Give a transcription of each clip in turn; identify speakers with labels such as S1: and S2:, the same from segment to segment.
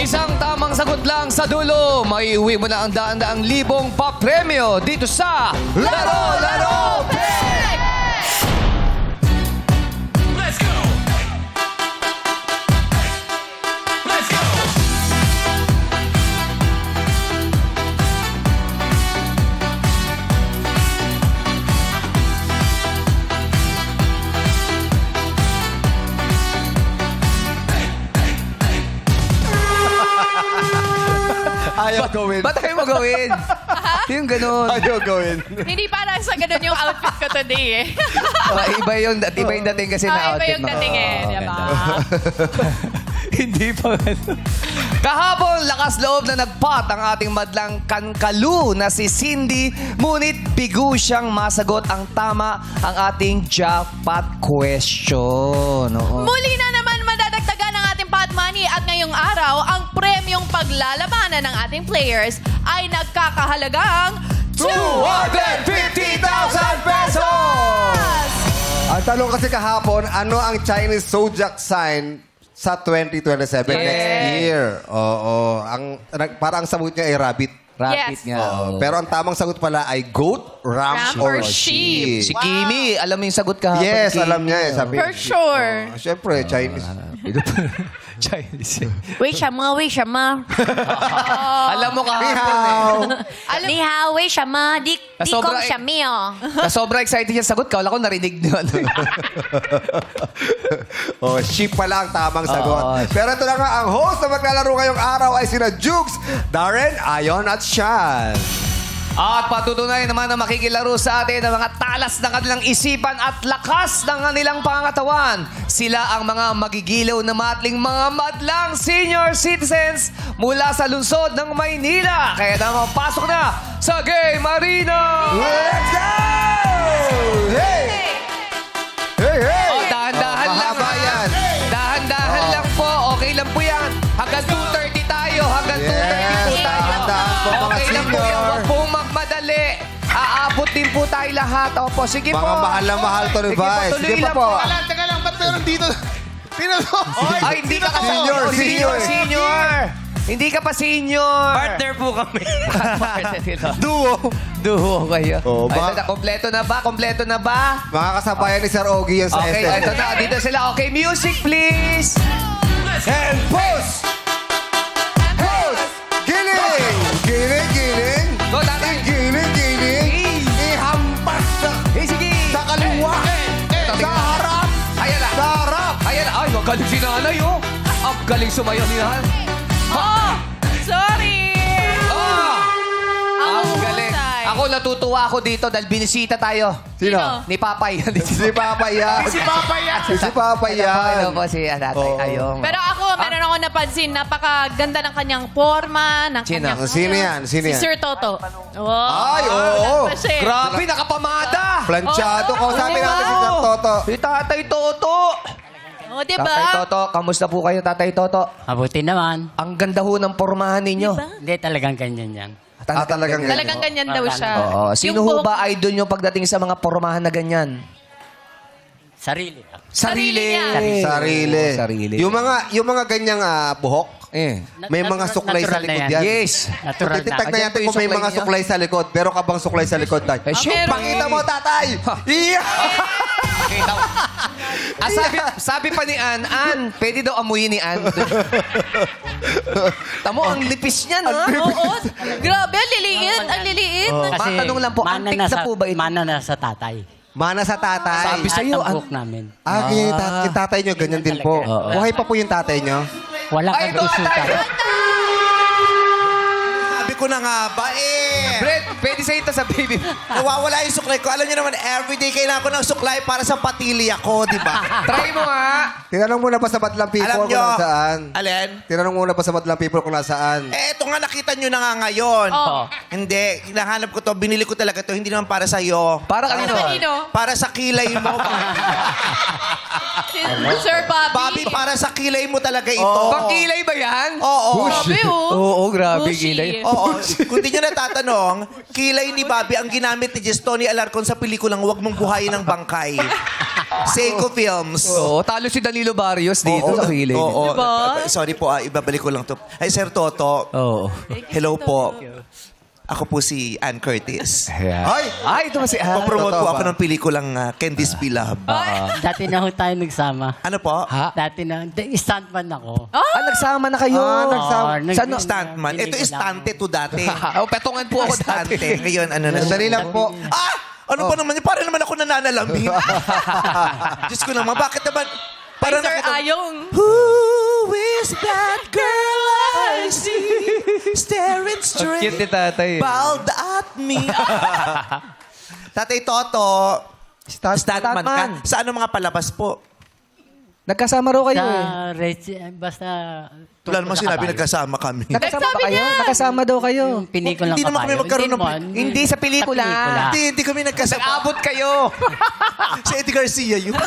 S1: Isang tamang sagot lang sa dulo. Maiuwi mo na ang daan-daang libong papremyo dito sa Laro Laro Pig!
S2: Let's go! Let's go!
S3: Ayaw gawin.
S1: Ba't tayo magawin? Yung ganun.
S3: Ayaw gawin.
S4: Hindi para sa ganun yung outfit ko today eh.
S1: Iba yung dating kasi na
S4: Iba
S1: outfit
S4: yung
S1: mo.
S4: dating eh,
S1: Oo,
S4: di ba?
S1: Hindi pa. Kahapon, lakas loob na nagpat ang ating madlang kankalu na si Cindy. Ngunit bigo siyang masagot ang tama ang ating jackpot question. Oo.
S4: Muli na naman madadagdagan ng ating pot money at ngayong araw, ang premyong paglalabanan ng ating players ay nagkakahalagang
S1: 250,000 pesos!
S3: Ang tanong kasi kahapon, ano ang Chinese zodiac sign sa 2027 next year? Oo. Parang ang sagot niya ay rabbit.
S1: Rabbit
S4: Yes.
S1: nga.
S3: Oo. Pero ang tamang sagot pala ay goat, ram,
S4: Ram
S3: or
S4: or
S3: sheep.
S1: Si Kimi, alam mo yung sagot kahapon.
S3: Yes,
S1: Kimi.
S3: alam niya eh. Sabi,
S4: For sure.
S3: Siyempre, Chinese.
S1: Chinese.
S5: 为什么？为什么？
S1: Alam mo kahapon
S3: Ihaw.
S1: eh.
S5: 你好，为什么？你
S1: Sobra
S5: 讲什么哦？
S1: Na sobrang excited siya sagot ka. Wala ko narinig doon.
S3: Oh, sheep pala ang tamang sagot.
S1: Oo.
S3: Pero ito na nga, ang host na maglalaro ngayong araw ay sina Jukes, Darren, Ayon at Sean.
S1: At patutunayan naman na makikilaro sa atin ang mga talas ng kanilang isipan at lakas ng kanilang pangangatawan. Sila ang mga magigilaw na matling mga madlang senior citizens mula sa lungsod ng Maynila. Kaya naman pasok na sa Game Arena!
S3: Let's go! Hey! Hey, hey!
S1: Oh, dahan-dahan lang.
S3: Mahaba
S1: ha?
S3: yan.
S1: Dahan-dahan lang po. Okay lang po yan. Hanggang 2:30 tayo. Hanggang 2:30 po
S3: Yes,
S1: tayo.
S3: dahan-dahan po mga
S1: Okay lang po yan.
S3: senior.
S1: Huwag pong magmadali. Aabot din po tayo lahat. Opo, sige po.
S3: Mga mahal na mahal to ni
S1: Sige po,
S3: Vice.
S1: tuloy
S3: Sige pa
S1: lang
S3: po.
S6: Teka lang, ba't meron dito?
S1: Ay, hindi ka pa
S3: Senior, senior.
S1: Senior. Hindi ka pa senior.
S6: Partner po kami.
S3: Duo.
S1: Duho kayo.
S3: Oh,
S1: Ay,
S3: ba-
S1: ito na, kompleto na ba? Kompleto na ba?
S3: Mga kasabayan ni Sir Ogie yan sa
S1: Okay,
S3: SM.
S1: ito na. Dito sila. Okay, music please.
S3: And pause! Pause! Giling! Giling, giling!
S1: Go, tatay.
S3: Giling, giling! Ihampas sa,
S1: Hey, sige.
S3: sa kaliwa! Sa harap!
S1: Ayan na.
S3: Sa harap!
S1: Ayan na. Ay, magaling si nanay, oh. Ang galing sumayaw ni nanay.
S4: Oh, sorry!
S1: Ah! Ang
S4: Ang
S1: galing.
S4: husay.
S1: Ako natutuwa ako dito dahil binisita tayo.
S3: Sino?
S1: Ni Papay.
S3: Si Papa yan.
S6: Si Papa yan.
S3: Si Papa
S1: Ano
S3: yan.
S1: po si Tatay
S3: Oo.
S1: Ayong.
S4: Pero ako, meron ako napansin, napakaganda ng kanyang forma, ng
S1: Sino?
S4: kanyang...
S3: Sino yan? Sino
S4: Si
S3: yan?
S4: Sir Toto. Oh,
S3: Ay, oo.
S1: Grabe, nakapamada.
S3: Planchado.
S4: Oo,
S3: Kausapin
S4: diba?
S3: natin si Sir Toto.
S1: Si Tatay Toto.
S4: Oh, diba?
S1: Tatay Toto, kamusta po kayo, Tatay Toto?
S7: Mabuti naman.
S1: Ang ganda ho ng pormahan ninyo.
S7: Hindi talagang ganyan yan.
S3: Talagang ganyan.
S4: Talagang ganyan daw siya.
S1: Oo. Sino
S4: Yung
S1: ho
S4: buhok-
S1: ba idol nyo pagdating sa mga pormahan na ganyan?
S7: Sarili lang.
S4: Sarili niya.
S3: Sarili.
S1: Sarili.
S3: Yung mga ganyang buhok,
S1: Eh.
S3: may mga suklay sa
S7: natural na
S3: likod
S7: yan.
S3: yan.
S1: Yes.
S7: Natural na.
S3: Tititag na
S1: Ayan
S3: natin
S1: po yung
S3: kung may
S1: suklay
S3: mga
S1: niya.
S3: suklay sa likod. Pero ka bang suklay sa likod, Tay?
S1: Eh, syempre.
S3: Pakita mo, tatay! Yeah!
S1: Sabi pa ni Ann, pwede daw amuyin ni Ann. Tamo, ang lipis niya, no?
S4: Oo. Grabe, ang liliit. Ang liliit.
S1: Matanong lang po,
S7: mana
S1: antik na po ba ito?
S7: Mana na sa tatay.
S3: Mana sa tatay.
S1: Sabi sa'yo,
S7: At ang buhok namin.
S3: Yung tatay nyo, ganyan din po.
S7: Oo.
S3: Buhay pa po yung tatay nyo.
S7: Wala
S1: Ay, ito,
S7: kang isutan.
S6: Sabi ko na nga ba
S1: Brett, pwede sa ito sa baby.
S6: nawawala yung suklay ko. Alam niyo naman, everyday kailangan ko ng suklay para sa patilya ko, di ba?
S1: Try mo nga.
S3: Tinanong muna ba sa Madlang People
S6: Alam
S3: kung
S6: nyo,
S3: nasaan?
S6: Alin?
S3: Tinanong muna ba sa Madlang People kung nasaan?
S6: Eh, ito nga nakita nyo na nga ngayon.
S4: Oh.
S6: Hindi, hinahanap ko to, binili ko talaga to, hindi naman para sa'yo.
S1: Para kanino?
S4: Kanino?
S6: Para sa kilay mo.
S4: Si Sir Bobby.
S6: Bobby, para sa kilay mo talaga ito.
S1: Pangkilay ba yan?
S6: Oo.
S4: Grabe, oh.
S1: Oo, grabe,
S4: Bushy.
S1: kilay.
S6: Oo. Kung di nyo natatanong, kilay ni Bobby ang ginamit ni Tony Alarcon sa pelikulang Huwag Mong Buhayin ng Bangkay. Seiko Films.
S1: Oo, talo si Danilo Barrios dito sa kilay.
S6: Oo.
S4: Diba?
S6: Sorry po, ibabalik ko lang to. Ay, Sir Toto.
S1: Oo.
S6: Hello po. Ako po si Ann Curtis.
S1: Ay, ito kasi.
S6: Papromote
S3: totoo
S6: po ako
S3: ba?
S6: ng pelikulang Candice Beloved.
S7: Dati na ho tayo nagsama.
S6: Ano po?
S1: Ha?
S7: Dati na, stuntman ako.
S1: Nagsama na kayo.
S6: Saan stuntman? Ito istante to dati.
S1: Petongan po ako dati.
S6: Istante. Ngayon, ano na siya?
S3: Dali lang po.
S6: Ano pa naman yun? Para naman ako nananalamin. Diyos ko naman, bakit naman?
S4: Ay,
S6: Parang
S4: Sir
S6: nakita-
S4: Ayong.
S6: Who is that girl I see staring straight
S1: Cute ni tatay.
S6: bald at me? Tatay Toto, stuntman ka. Sa ano mga palabas po?
S1: Nagkasama raw kayo eh.
S7: Sa basta...
S6: Wala naman sinabi nagkasama kami.
S1: Nagkasama ba
S4: Nagsabi
S1: kayo?
S4: niya.
S1: Nakasama daw kayo.
S7: Yung pelikula
S6: Hindi naman kami magkaroon ng-
S1: Hindi sa pelikula.
S6: Hindi kami nagkasama.
S1: Nag-abot kayo.
S6: Si Eddie Garcia yun.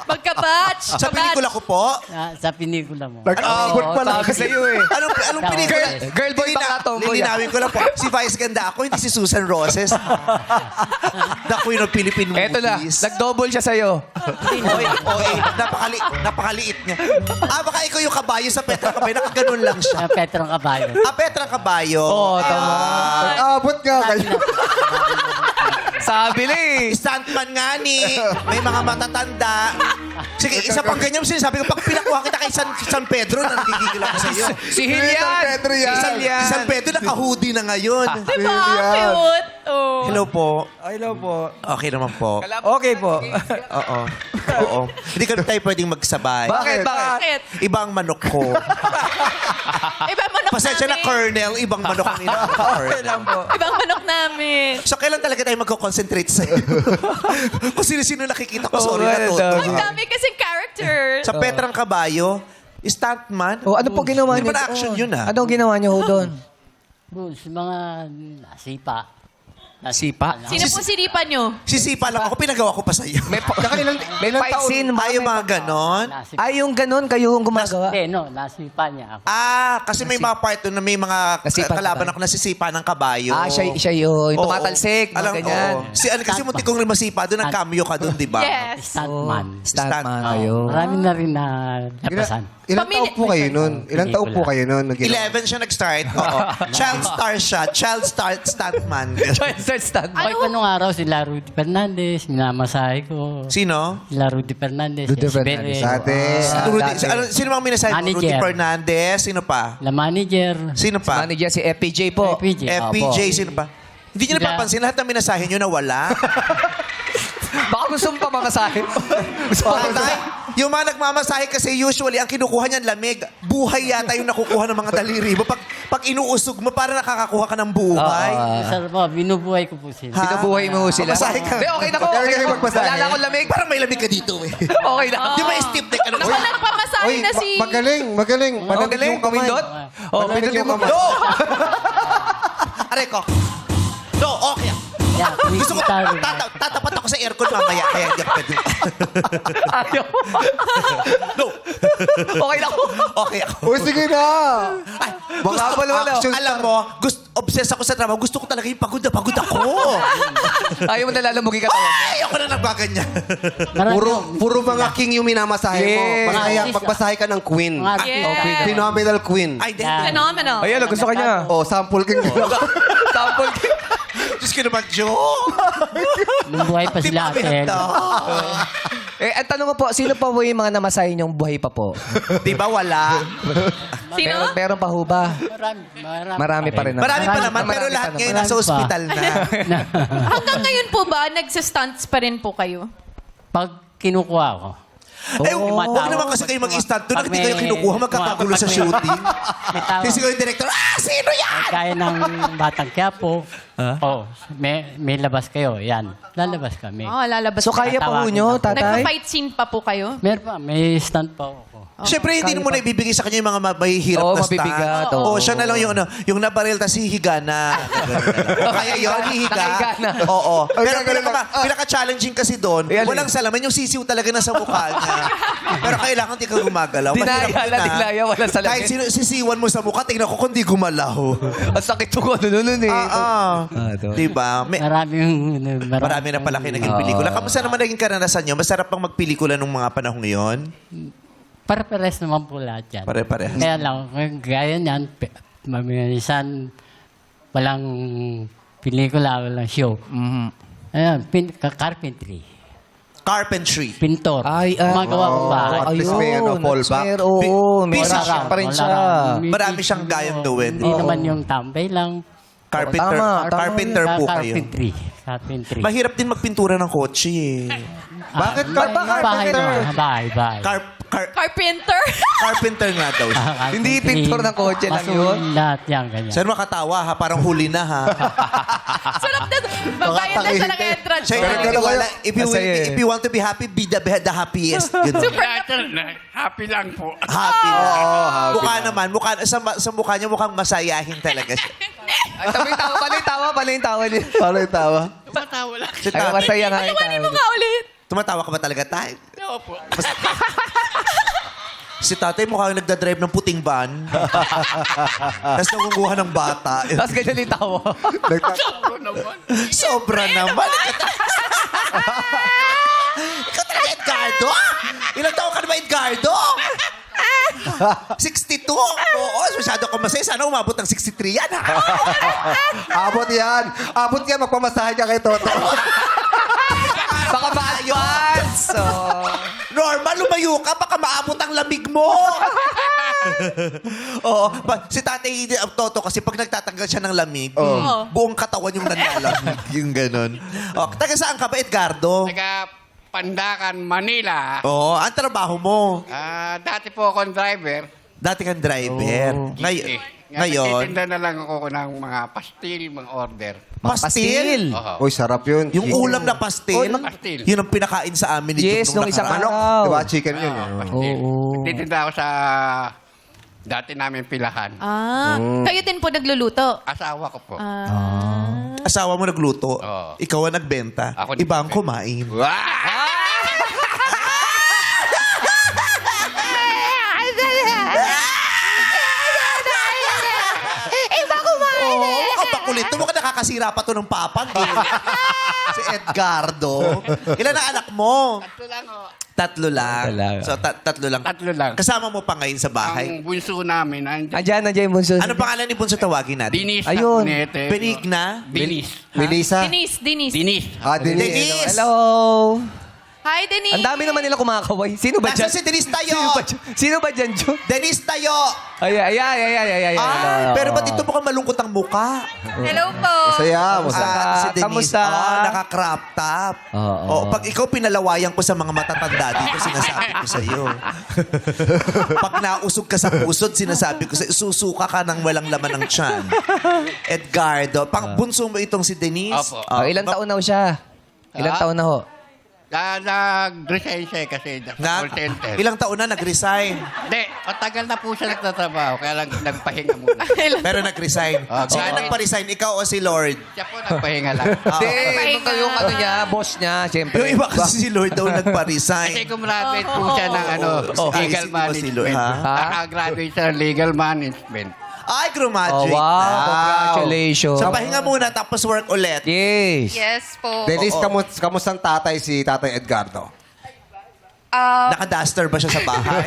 S4: Magka-batch.
S6: Sa pelikula ko po.
S7: Sa pelikula mo.
S3: Nag-aabot pa lang.
S1: Sabi sa'yo eh.
S6: Anong pelikula?
S1: Girl boy ba ka, tomboy?
S6: Lilinawin ko lang po. Si Vice Ganda ako, hindi si Susan Roses. The Queen of Philippine Movies.
S1: Eto na, nag-double siya sa'yo.
S6: Napakaliit niya. Baka ikaw yung kabayo sa Petra Kabayo. Nakaganon lang siya.
S7: Sa Petrong Caballo.
S6: Petra Kabayo.
S1: Oo, tama.
S3: Nag-aabot nga kayo.
S1: Sabi na eh.
S6: Stuntman nga ni. May mga matatanda. Sige, isa pang ganyan. Sinasabi ko, pag pinakuha kita kay San Pedro, nanggigigil ako sa iyo.
S1: Si Hilian.
S3: San Pedro yan.
S6: Si San Pedro, naka-hoodie na ngayon.
S4: Diba? Cute. Oh.
S6: Hello po.
S1: Hello po.
S6: Okay naman po.
S1: Okay po.
S6: Oo. Oo. Hindi kami tayo pwedeng magsabay.
S1: Bakit?
S4: Bakit?
S6: Ibang manok ko.
S4: Ibang manok
S6: Pasensya na,
S4: namin.
S6: Colonel. Ibang manok ang ina-Colonel.
S4: Ibang manok namin.
S6: So, kailan talaga tayo magko-concentrate sa'yo? Kung sino-sino nakikita ko, sorry
S1: Oo,
S6: na to.
S1: dami.
S4: Ang dami kasing characters.
S6: Sa Petrang Kabayo, stuntman.
S1: Oh, ano po ginawa
S6: Hindi
S1: niyo?
S6: ba na action yun, ah?
S1: Anong ginawa niyo ho doon?
S7: Rules, mga nasipa.
S1: Sipa?
S4: Sino po sinipan nyo?
S6: Sisipa lang ako, pinagawa ko pa sa'yo.
S1: May fight scene.
S6: Ay, yung mga ganon.
S7: Nasipa.
S1: Ay, yung ganun, kayo yung gumagawa.
S7: Hindi, no, nasipa niya ako.
S6: Kasi may mga part doon na may mga
S1: Nasipa
S6: kalaban
S1: ka ba?
S6: ako nasisipa ng kabayo.
S1: Siya yun. Yung
S6: Oo.
S1: tumatalsik, mga
S6: Alam,
S1: ganyan.
S6: oo. Kasi muntik kong rin masipa doon, nag-cameo ka doon, di ba?
S4: Yes.
S7: Stuntman.
S1: Stuntman kayo.
S7: Marami na rin na lapasan.
S3: Ilang taon po kayo nun? Ilang taon po kayo nun?
S6: 11 siya nag-start. Oo. Child star siya. Child star stuntman.
S1: Stuntman.
S7: Okay pa nung araw, sila Rudy Fernandez, minamasahe ko.
S6: Sino?
S7: Sila Rudy Fernandez.
S1: Rudy
S7: si
S1: Fernandez.
S7: Bere,
S3: Dati.
S6: Sino mang minasahe mo?
S7: Manager.
S6: Rudy Fernandez? Sino pa?
S7: La manager.
S6: Sino pa?
S1: Manager si FPJ po.
S7: FPJ.
S6: FPJ, sino pa? Hindi nyo
S7: Sila-
S6: napapansin, lahat ng minasahe nyo nawala.
S1: Baka gusto mo pa mamasahe. Gusto mo pa
S6: Tatay, yung mga nagmamasahe kasi usually, ang kinukuha niyan lamig. Buhay yata yung nakukuha ng mga daliri mo. Pag inuusog mo, para nakakakuha ka ng buhay.
S7: Sarap po, binubuhay ko po sila.
S1: Binubuhay mo sila.
S6: Pamasahe ka.
S1: Hindi, okay na ko.
S3: Okay
S1: Okay
S3: kayo
S1: na ko.
S3: magpasahe?
S1: Wala na akong lamig.
S6: Parang may lamig ka dito eh.
S1: Okay na.
S6: Di ba stiff neck ka na?
S4: Naku, nagpamasahe
S3: Uy,
S4: na si...
S3: magaling.
S1: Magaling.
S3: yung kamay.
S1: Kumindot. Oh,
S3: Magaling
S1: pindutin
S3: yung
S1: mo.
S3: kamay.
S6: No! Aray ko. No, okay.
S7: Yeah,
S6: Gusto ko,
S7: kumikita rin.
S6: tatapat ako sa aircon mamaya. Kaya hindi ako pwede.
S1: Ayaw.
S6: No.
S1: Okay na ko.
S6: Okay ako.
S3: Uy, sige na.
S6: Ay,
S1: Baka wala.
S6: alam mo, obsessed ako sa trabaho. Gusto ko talaga yung pagod na pagod ako.
S1: Ayaw mo nalalamugin ka tawa.
S6: Ay, ako na nagbaganyan.
S7: Marami-
S3: Puro mga king yung minamasahe mo.
S1: Yes.
S3: Masaya,
S7: Mga
S3: magpasahe ka ng queen.
S7: Mga
S4: Yes.
S3: Phenomenal queen.
S6: Ay,
S7: Yeah.
S4: Phenomenal.
S1: Ayan, gusto ka niya.
S3: Oh, sample king.
S1: Sample.
S6: Diyos ko naman, Joe.
S7: Nung buhay pa
S6: Di
S7: sila,
S6: ba, Benta?
S1: Ang tanong ko po, sino pa po yung mga namasahe niyong buhay pa po?
S6: Di ba wala?
S4: Sino?
S1: Meron pa ho ba? Marami pa rin.
S6: Marami pa naman,
S1: Marami
S6: pero
S1: pa
S6: lahat
S1: naman.
S6: ngayon nasa
S7: Marami pa.
S6: ospital na.
S4: Hanggang ngayon po ba, nagsastunts pa rin po kayo?
S7: Pag kinukuha ko,
S6: Huwag naman kasi kayo mag-stand doon.
S7: Pag
S6: Hindi kayo
S7: may-
S6: kinukuha, magkakagulo sa
S7: pag may-
S6: shooting.
S7: may tawag.
S6: Kasi yung director, sino yan?
S7: Kaya ng Batang Quiapo, may labas kayo, yan. Lalabas kami.
S4: Oh, lalabas.
S1: So kaya pa ho
S7: Tatawagin
S1: nyo,
S7: ako.
S1: tatay?
S4: Nagpa-fight scene pa po kayo?
S7: Meron pa, may stand pa ako.
S6: Siyempre, hindi mo na ibibigay sa kanya yung mga mahihirap
S1: Oo,
S6: na stand.
S1: mabibigat, oo.
S6: Oo, siya na lang yung nabaril, tas hihiga na. Kaya yun, hihiga.
S1: Nakahiga na.
S6: Oo. Pero
S3: ganun lang.
S6: pinaka-challenging kasi doon,
S1: Ayan,
S6: walang salamin, yung sisiw talaga nasa mukha niya. Pero kailangan di ka gumagalaw.
S1: Dinaya
S6: Mahirap
S1: na,
S6: yun,
S1: dinaya, wala sa
S6: Kahit sisiwan mo sa mukha, tingnan ko kung di gumalaw.
S1: Ang sakit ko ano nun eh.
S6: Diba? Marami na pala kayo naging pelikula. Kamusta naman naging karanasan nyo? Masarap bang magpelikula nung mga panahong yon?
S7: Pare-pares naman po lahat yan.
S6: Pare-parehas.
S7: Kaya lang, gaya niyan, mamimisan, walang pelikula, walang show. Ayan, carpentry.
S6: Carpentry.
S7: Pintor.
S1: Ay,
S7: Magawa ng bahay.
S3: At least may fallback.
S1: Oo, may
S6: Busy
S1: sarap
S6: siya.
S1: pa rin siya.
S6: Marami siyang gayang gawin.
S7: Hindi naman yung tambay lang.
S6: Carpenter.
S1: Tama, tama
S6: Carpenter po kayo.
S7: Carpentry.
S6: Mahirap din magpintura ng kotse eh.
S3: Bakit
S7: Bahay
S3: carpenter?
S7: naman. Bahay.
S4: Carpenter?
S6: Carpenter nga daw siya.
S1: Hindi pintor ng kotse lang yun.
S7: Lahat yan, ganyan.
S6: Saan makatawa ha? Parang huli na ha.
S4: Sarap na. Magbayad na siya ng entrance.
S6: Siya yung
S3: Pero
S6: naniniwala,
S1: Masaya eh.
S6: if you want to be happy, be the happiest. Ganun.
S8: Happy lang po.
S6: Happy. Mukha naman. Sa mukha niya mukhang masayahin talaga siya.
S1: Ay, tawa, pala yung tawa niya.
S3: Paano yung tawa?
S8: Matawa lang.
S6: Si
S1: Ay,
S6: tatay,
S1: masaya nga yung
S4: Paliwanin mo
S1: tawa.
S4: nga ulit.
S6: tumatawa ka ba talaga, tay?
S8: Oo po.
S6: Si tatay mukhang nagdadrive ng puting van. Tapos nangunguha ng bata.
S1: Tapos ganyan yung tawa.
S8: Sobro naman.
S6: Sobra naman. Ikaw talaga, Edgardo? Ilang taon ka na ba, Edgardo? 62? Oo, masyado ka masaya. Sana umabot ng 63 yan, ha?
S3: Abot yan. Abot yan. Magpamasahe ka kay Toto.
S1: Baka ma-advance. So,
S6: Normal, lumayo ka. Baka maabot ang lamig mo. Oo. Si Tatay Toto kasi pag nagtatanggal siya ng lamig, buong katawan yung nanlalamig. Yung ganon. O, taga saan ka ba, Edgardo?
S8: Taga Pandakan, Manila.
S6: Oo. Ang trabaho mo?
S8: Dati po akong driver.
S6: Dati kang driver. Ngayon,
S8: Nagtitinda na lang ako ng mga pastil, mga order.
S6: pastil.
S3: Uy, sarap yun.
S6: Yung ulam na pastil,
S8: pastil.
S6: yun ang pinakain sa amin ni
S1: yes,
S6: Jun
S1: nung isang
S6: nakaraan.
S1: araw.
S3: Diba? Chicken yun. eh.
S8: Pastil. Nagtitinda ako sa dati namin pilahan.
S4: Kayo din po nagluluto.
S8: Asawa ko po.
S6: Asawa mo nagluto.
S8: Oo.
S6: Ikaw ang nagbenta.
S8: Ako
S6: Iba ang
S8: nagbenta.
S6: kumain. Oo, kapakulit. Ito mo ka nakakasira pa to ng papan. Si Edgardo. Ilan ang anak mo?
S8: Tatlo lang oh.
S6: Tatlo lang. So, tatlo lang.
S8: Tatlo lang.
S6: Kasama mo pa ngayon sa bahay.
S8: Ang bunso namin,
S1: Andiyan yung bunso.
S6: Ano pangalan ni Bunso tawagin natin?
S8: Dinis.
S1: Ayun.
S8: Nete.
S6: Benigna?
S8: Dinis.
S3: Melissa.
S4: Denise.
S8: Dinis.
S3: Ah, Denise.
S6: Denise!
S1: Hello.
S4: Hi, Denise.
S1: Ang dami naman nila kumakaway. Sino ba dyan?
S6: Nasaan si Denise tayo?
S1: Sino ba dyan, Jo?
S6: Denise tayo!
S1: Ay.
S6: Pero ba't dito mukhang malungkot ang muka?
S4: Hello po.
S3: Masaya. Masaya.
S6: Si Denise.
S1: Kamusta?
S6: Naka-crop top. Pag ikaw pinalawayan ko sa mga matatanda dito, sinasabi ko sa iyo. Pag nausog ka sa pusod, sinasabi ko sa iyo, susuka ka ng walang laman ng tiyan. Edgardo. Bunso mo itong si Denise?
S8: Opo.
S1: Ilang taon na ho siya? Ilang taon na ho?
S8: Nag-resign siya kasi sa call center.
S6: Ilang taon na nag-resign?
S8: Hindi, matagal na po siya nagtatrabaho. Kaya lang nagpahinga muna.
S6: Pero nag-resign. Sino nagpa-resign? Ikaw o si Lord?
S8: Siya po nagpahinga lang.
S1: Hindi, yung ano niya, boss niya, siyempre.
S6: Yung iba kasi si Lord daw nagpa-resign.
S8: Kasi gumraduate po siya ng legal
S6: Ayusin mo si Lord,
S8: management.
S6: ha?
S8: Nakagraduate sa legal management.
S6: Ay, graduate
S1: Oh, wow.
S6: na.
S1: Congratulations.
S6: So, pahinga muna tapos work ulit.
S1: Yes.
S4: Yes po.
S3: Denise, kamusta ang tatay si Tatay Edgardo?
S6: Naka-duster ba siya sa bahay?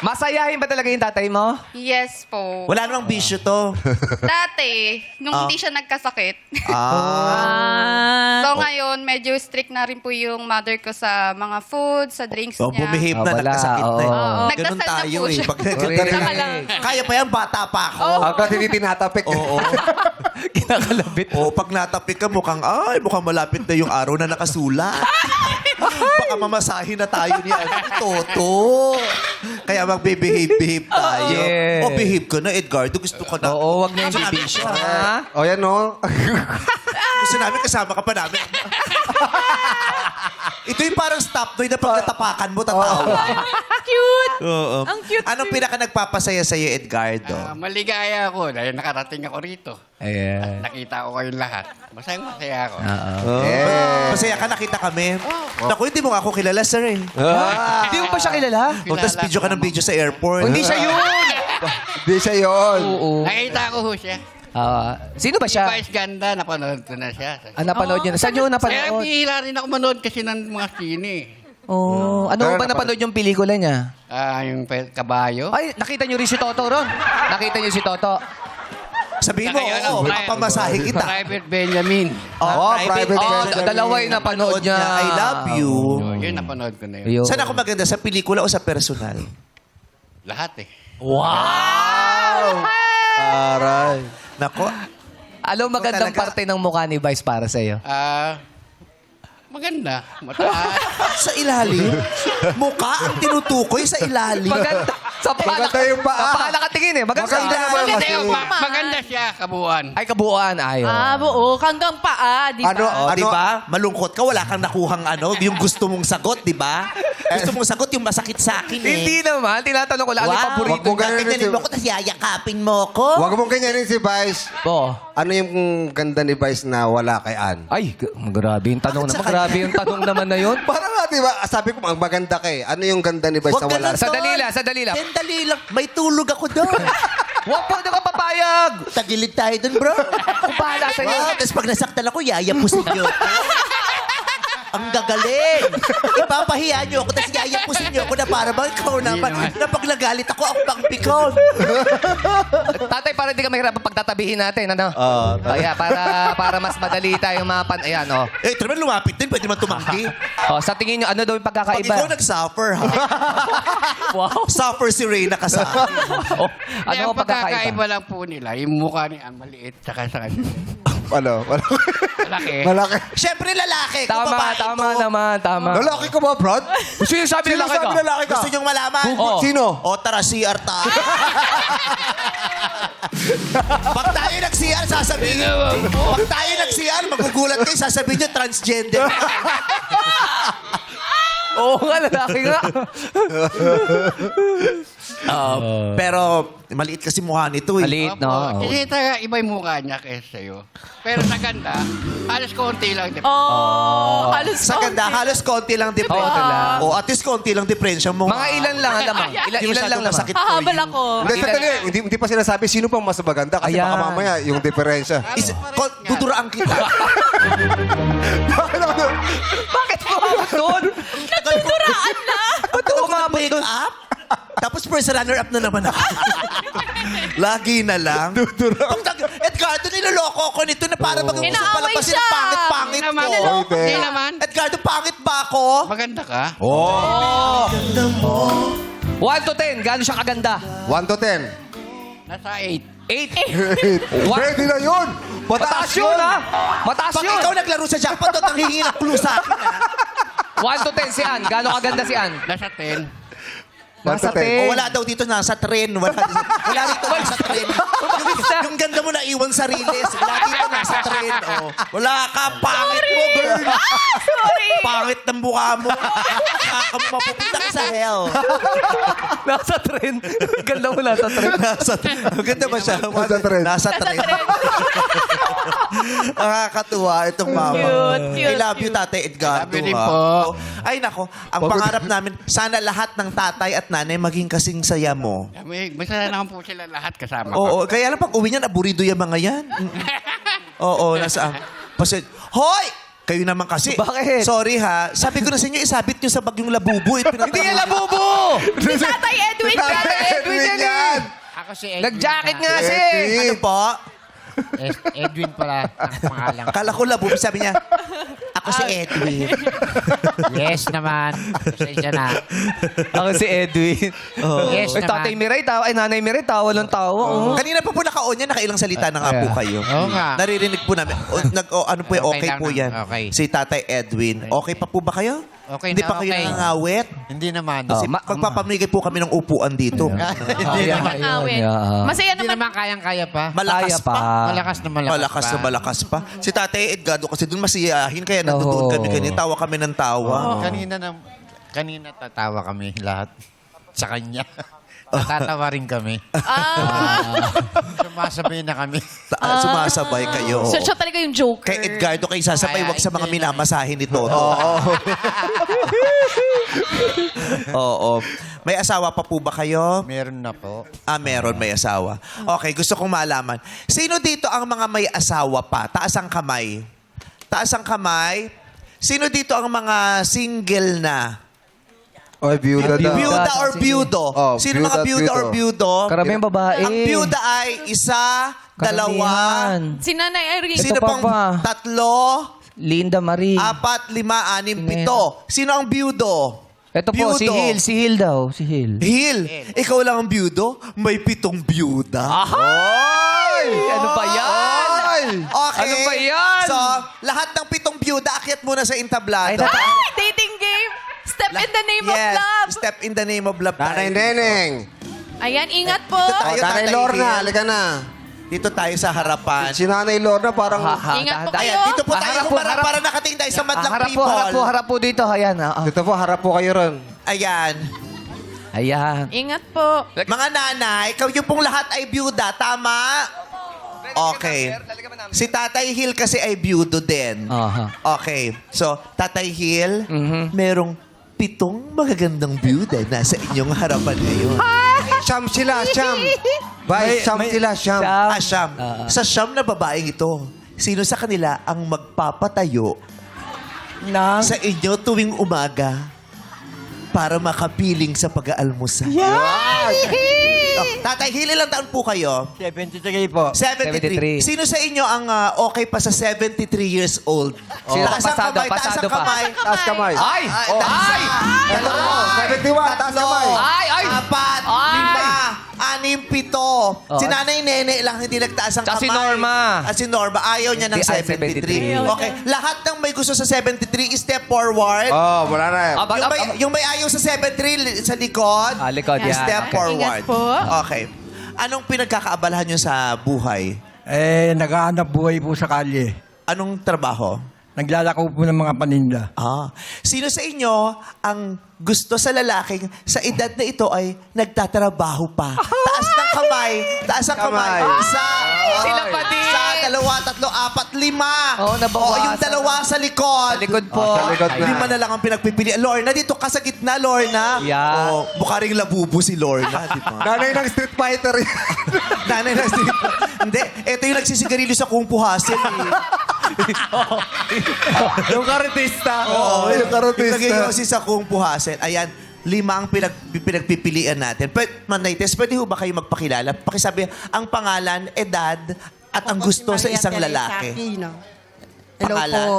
S1: Masayahin ba talaga yung tatay mo?
S9: Yes po.
S6: Wala namang bisyo to.
S9: Dati, nung hindi siya nagkasakit.
S6: Ah.
S9: So ngayon, medyo strict na rin po yung mother ko sa mga food, sa drinks
S6: So,
S9: niya.
S6: bumihip na,
S1: Wala,
S6: nagkasakit na.
S1: oo.
S6: Ganun
S9: Nagdasal na
S6: tayo
S9: po
S6: eh.
S9: siya.
S6: Pag
S1: Correct.
S6: Kaya pa yan, bata pa ako.
S3: Hanggat hindi tinatapik.
S6: Oo.
S1: Kinakalabit.
S6: Oo, pag natapik ka, mukhang malapit na yung araw na nakasulat. Baka mamasahin na tayo ni Toto. Kaya mag-behave tayo.
S1: Yes.
S6: O, behave ka na, Edgardo. Gusto ko na.
S1: Oo, wag na yung
S6: Gusto namin
S1: bibisyo.
S6: siya.
S1: Ha?
S3: O yan, no?
S6: Gusto namin, kasama ka pa namin. Ito yung parang stop doy na pag natapakan mo, tatawa.
S4: Cute!
S6: Oo.
S4: Ang cute.
S6: Anong pinaka nagpapasaya sa'yo, Edgardo?
S8: Maligaya ako dahil nakarating ako rito.
S1: Ayan.
S8: Nakita ko kayong lahat. Masaya ako.
S6: Masaya ka, nakita kami. Naku, hindi mo nga ako kilala, sir, eh.
S1: Hindi mo pa siya kilala?
S6: O, tas video ka ng video sa airport.
S1: Hindi siya yun.
S3: Hindi siya yun.
S1: Oo.
S8: Nakita ko ho siya.
S1: Sino ba
S8: Si
S1: siya?
S8: Vice Ganda, napanood ko na siya.
S1: Napanood niyo na. Saan niyo
S8: Kaya
S1: napanood?
S8: bihira rin ako manood kasi ng mga sine.
S1: Oh, ano ba napanood yung pelikula niya?
S8: Yung kabayo.
S1: Ay, nakita niyo rin si Toto ron. Nakita niyo si Toto.
S6: Sabihin mo, oo, papamasahe kita.
S8: Private Benjamin.
S3: Oh, private Benjamin.
S1: Dalawa yung napanood niya.
S6: I love you.
S8: Yun, napanood ko na yun.
S1: Ayun.
S6: Saan ako maganda? Sa pelikula o sa personal?
S8: Lahat eh.
S3: Aray.
S6: Nako,
S1: Ano magandang
S6: Talaga.
S1: parte ng mukha ni Vice para sa iyo?
S8: Maganda. Mataas.
S6: sa ilalim. Mukha ang tinutukoy sa ilalim.
S1: Maganda. Sa
S3: Maganda yung paa.
S1: Sa paa nakatingin eh. Maganda.
S3: Maganda naman
S8: Maganda
S3: kasi.
S8: yun. Maganda siya, kabuuan.
S1: Ay, kabuuan. Ayaw.
S4: Buo. Hanggang paa, di ba?
S6: Oh, di ba? Malungkot ka, wala kang nakuhang yung gusto mong sagot, di ba? Gusto mong sagot yung masakit sa akin, eh.
S1: Hindi naman. Tinatanong ko lang. Ano yung
S3: Wag
S1: paborito
S3: mo
S1: niya?
S3: ganun.
S6: Ganyanin mo ko, tas yayakapin mo ko.
S3: Huwag mong ganyanin si Vice.
S1: Oo.
S3: Ano yung ganda ni Vice na wala kay Ann?
S1: Ay, grabe yung tanong naman.
S6: Bakit sa
S1: Grabe yung tanong naman na yun.
S3: Parang nga, di ba? Sabi ko, ang maganda kay. Ano yung ganda ni Vice
S6: Huwag
S3: na
S6: ka
S3: wala?
S6: lang,
S1: Sa
S6: Tol.
S1: dalila, sa dalila.
S6: Sandali lang. May tulog ako doon.
S1: Huwag po na ka papayag.
S6: Tagilid tayo doon, bro.
S1: Kung bahala sa'yo.
S6: Wow, tapos pag nasaktan ako, yayapusin niyo. Ang gagaling. Ipapahiya niyo ako, tapos yayapusin niyo ako na para bang ikaw naman. Na pag nagalit ako, ako pang pikon.
S1: Tatay, para hindi ka mahirap pagtatabihin natin. Ano? Kaya para mas madali tayong mapan... Ayan, oh.
S6: Eh, ito naman lumapit din, pwede man tumanggi.
S1: Oh, sa tingin nyo, ano daw yung
S6: Pag
S1: pagkakaiba?
S6: ikaw nag-suffer, ha?
S1: Wow.
S6: Suffer si Reyna ka sa akin.
S1: Oh,
S8: Ano
S1: ano ang pagkakaiba?
S8: pagkakaiba lang po nila, yung mukha niya maliit tsaka sa kanya.
S3: Ano?
S8: Malaki.
S3: Malaki.
S6: Siyempre lalaki, kung
S1: Tama,
S6: babae
S1: tama
S6: ito.
S1: naman, tama.
S3: Lalaki ka ba, Brad?
S1: Gusto yung sabi
S3: Sino
S1: lalaki
S3: sabi
S1: ka?
S3: lalaki ka?
S6: Gusto niyong malaman?
S1: Oo.
S3: Sino?
S6: O, tara, CR tayo. Pag tayo nag-CR, sasabihin. Pag tayo nag-CR, magugulat kayo, sasabihin niyo, transgender.
S1: Oo nga, lalaki nga.
S6: Pero, maliit kasi mukha nito, eh.
S1: Maliit, no?
S8: Kasi talaga iba yung mukha niya kaysa sa'yo. Pero sa ganda, halos konti lang.
S4: Halos
S6: Sa ganda, halos konti lang diferensya.
S1: lang.
S6: O, at least konti lang diferensya mo.
S1: Mga ilan lang, alam mo. Ilan lang naman.
S6: masakit for
S4: Hahabol
S6: you.
S4: ako.
S3: Hindi, sandali. Hindi pa sinasabi sino pang mas maganda kasi
S1: Ayan.
S3: baka mamaya yung diferensya.
S6: Duduraan kita.
S1: Bakit mo umabot doon?
S4: Nagduraan na.
S1: Ba't umabot
S6: Make
S1: doon?
S6: up? Tapos first runner-up na naman ako. Lagi na lang. Edgardo, niloloko ko nito na para bang gusto
S4: Inaaway
S6: palabasin
S4: siya.
S6: ang pangit-pangit
S8: Hindi naman.
S6: ko.
S8: Hindi naman.
S6: Edgardo, pangit ba ako?
S8: Maganda ka.
S1: 1 to 10, gaano siya kaganda?
S3: 1 to 10.
S8: Nasa 8.
S1: 8.
S3: Pwede na yun.
S1: Mataas yun, ha? Mataas
S6: Pag
S1: yun.
S6: ikaw naglaro sa jackpot, at ang hihingi ng clue sa akin, ha?
S1: 1 to 10 si Ann. Gaano kaganda si Ann?
S8: Nasa 10.
S1: Nasa 10.
S6: O wala daw dito nasa tren. Wala dito nasa tren. Yung ganda mo na iwan sa riles. Wala dito nasa tren. O. Wala ka. Pangit mo, girl.
S4: Sorry.
S6: Pangit ng mukha mo. Kaka mo mapupunta ka sa hell.
S1: Nasa tren. Ganda mo nasa tren.
S6: Nasa tren. Maganda ba siya?
S3: Nasa tren.
S6: Nasa tren. Nakakatuwa itong mama.
S4: Cute,
S6: I love you, Tatay Edgardo.
S8: Love you din
S6: ha.
S8: po.
S6: Ay, nako. Ang pangarap namin, sana lahat ng tatay at nanay maging kasing saya mo.
S8: Masaya naman po sila lahat kasama ko.
S6: Oo, kaya lang pag uwi niyan, aburido yung mga yan. Oo, nasa... Kasi, hoy! Kayo naman kasi.
S1: Bakit?
S6: Sorry ha. Sabi ko na sa inyo, isabit nyo sa bagyong labubo.
S1: Hindi yan labubo!
S4: Si Tatay Edwin.
S1: Tatay Edwin yan.
S8: Ako si
S1: Nag-jacket nga si.
S6: Ano po?
S8: Edwin pala ang pangalan.
S6: Kala ko labubo. Sabi niya, ako si Edwin.
S8: Yes naman. Pasensya na.
S1: Ako si Edwin.
S8: Yes
S1: Ay, Tatay Miray, tawa. Ay, Nanay Miray, tawa lang tawa. Oh.
S6: Kanina pa po naka-on yan, nakailang salita na nga po kayo.
S8: Oo nga.
S6: Naririnig po namin. Ano po,
S8: Okay
S6: okay
S8: lang
S6: po
S8: na.
S6: yan.
S8: Okay.
S6: Si Tatay Edwin. Okay pa po ba kayo?
S10: Okay
S6: Hindi
S10: na,
S6: pa kayo
S10: okay.
S6: nangangawit?
S10: Hindi naman.
S6: Kasi magpapamigay po kami ng upuan dito.
S10: Hindi
S1: Yeah,
S10: naman.
S4: Awit.
S1: yeah.
S4: Masaya
S10: Hindi
S4: naman.
S10: naman kayang-kaya pa.
S6: Malakas
S1: Kaya
S6: pa.
S10: Malakas na malakas,
S6: Malakas
S10: pa.
S6: na malakas pa. Si Tatay Edgardo kasi doon masiyahin, kaya nandoon
S1: Oo.
S6: kami kanina. Tawa kami ng tawa.
S10: Kanina tatawa kami lahat sa kanya. Natatawa rin kami. Sumasabay na kami.
S6: Sumasabay kayo.
S4: So, siya talaga yung joker.
S6: Kay Edgardo kayo sasabay,
S10: Ay,
S6: wag sa mga
S10: hindi
S6: minamasahin nito. Oo. May asawa pa po ba kayo?
S10: Meron na po.
S6: Meron, may asawa. Okay, gusto kong malaman. Sino dito ang mga may asawa pa? Taas ang kamay. Taas ang kamay. Sino dito ang mga single na?
S3: Oy, byuda daw.
S6: Byuda or byudo?
S3: Oh,
S6: Sino
S3: byuda
S6: mga
S3: at
S6: byuda or byudo?
S1: Karaming babae.
S6: Ang byuda ay isa, dalawa,
S1: Karamihan.
S4: Si Nanay Irene.
S6: sino
S1: Ito pa
S6: pang
S1: ba?
S6: tatlo,
S1: Linda Marie.
S6: 4, 5, 6,
S1: Sino
S6: 7. Sino ang byudo?
S1: Ito po, si
S6: Byudo.
S1: Hil. Si Hil daw. Si Hil.
S6: Hil, ikaw lang ang byudo? May 7 byuda.
S1: Ay! Ano ba yan?
S6: Okay.
S1: Ano ba yan?
S6: So, lahat ng 7 byuda, akyat muna sa
S1: Ay,
S6: entablado.
S4: Ay, dating game. Step in the name of
S6: Yes,
S4: love.
S6: Step in the name of love.
S3: Nanay Neneng.
S4: Ayan, ingat po.
S6: Dito tayo,
S3: Nanay
S6: Tatay
S3: Lorna,
S6: Hil.
S3: halika na.
S6: Dito tayo sa harapan.
S3: Si Nanay Lorna parang...
S4: Ingat po
S6: Ayan,
S4: kayo.
S6: dito po tayo
S1: Harap po, harap.
S6: para nakatingin tayo sa madlang
S1: harap
S6: people.
S1: po, harap po dito. Ayan.
S3: Dito po, harap po kayo ron.
S6: Ayan.
S1: Ayan.
S4: Ingat po.
S6: Mga nanay, kayo pong lahat ay byuda, tama? Okay. Si Tatay Hil kasi ay byudo din.
S1: Aha.
S6: Okay. So, Tatay Hil,
S1: Mhm.
S6: merong 7 magagandang byuda nasa inyong harapan ngayon.
S3: Siyam sila, siyam. Bay, siyam sila, siyam.
S6: Siyam. Sa siyam na babaeng ito, sino sa kanila ang magpapatayo sa inyo tuwing umaga para makapiling sa pag-aalmusal? Oh, Tatay Hil, ilang taon po kayo?
S7: 73 po.
S6: 73.
S1: 73.
S6: Sino sa inyo ang okay pa sa 73 years old?
S1: Sino?
S6: Taas ang
S1: Pasado,
S6: kamay, taas
S1: pasado
S6: ang
S1: pa.
S6: kamay.
S3: Taas kamay.
S1: Ay!
S6: Ay!
S3: Tatlo, 71, taas kamay.
S1: Ay! Ay!
S6: 4, 5, 6, 7. Si Nanay Nene lang hindi nagtaas ang
S1: Tsaka
S6: kamay.
S1: si Norma.
S6: At si Norma, ayaw niya ng
S1: Ay,
S6: 73.
S1: 73.
S6: Okay, lahat ng may gusto sa 73, step forward.
S3: Oh, wala na.
S6: Yung may ayaw sa 73 sa likod,
S1: likod, yan.
S6: step
S1: Okay.
S6: forward.
S4: Ingat po.
S6: Okay. Anong pinagkakaabalahan nyo sa buhay?
S11: Naghahanap buhay po sa kalye.
S6: Anong trabaho?
S11: Naglalako po ng mga paninda.
S6: Sino sa inyo ang gusto sa lalaking sa edad na ito ay nagtatrabaho pa? Taas ng kamay. Taas ang kamay.
S3: Kamay.
S6: Isa.
S1: Sila pa din.
S6: Isa, 2, 3, 4, 5.
S1: Oo, nabawasan.
S6: Yung 2 sa likod.
S1: Sa likod po.
S3: Sa likod na.
S6: 5 na lang ang pinagpipili. Lorna, dito ka sa gitna, Lorna.
S1: Yeah.
S6: Mukha ring labubo si Lorna, di ba?
S3: Nanay ng Street Fighter.
S6: Nanay na Hindi, ito yung nagsisigarilyo sa Kung Fu Hustle.
S1: Yung karitista.
S6: Oo,
S3: yung karotista.
S6: Yung naging sa Kung Fu Hustle. Ayan, 5 ang pinagpipilian natin. Manaytes, pwede ho ba kayo magpakilala? Pakisabi, ang pangalan, edad, at ang gusto sa isang lalaki.
S12: Hello
S6: Pangalan?
S12: po.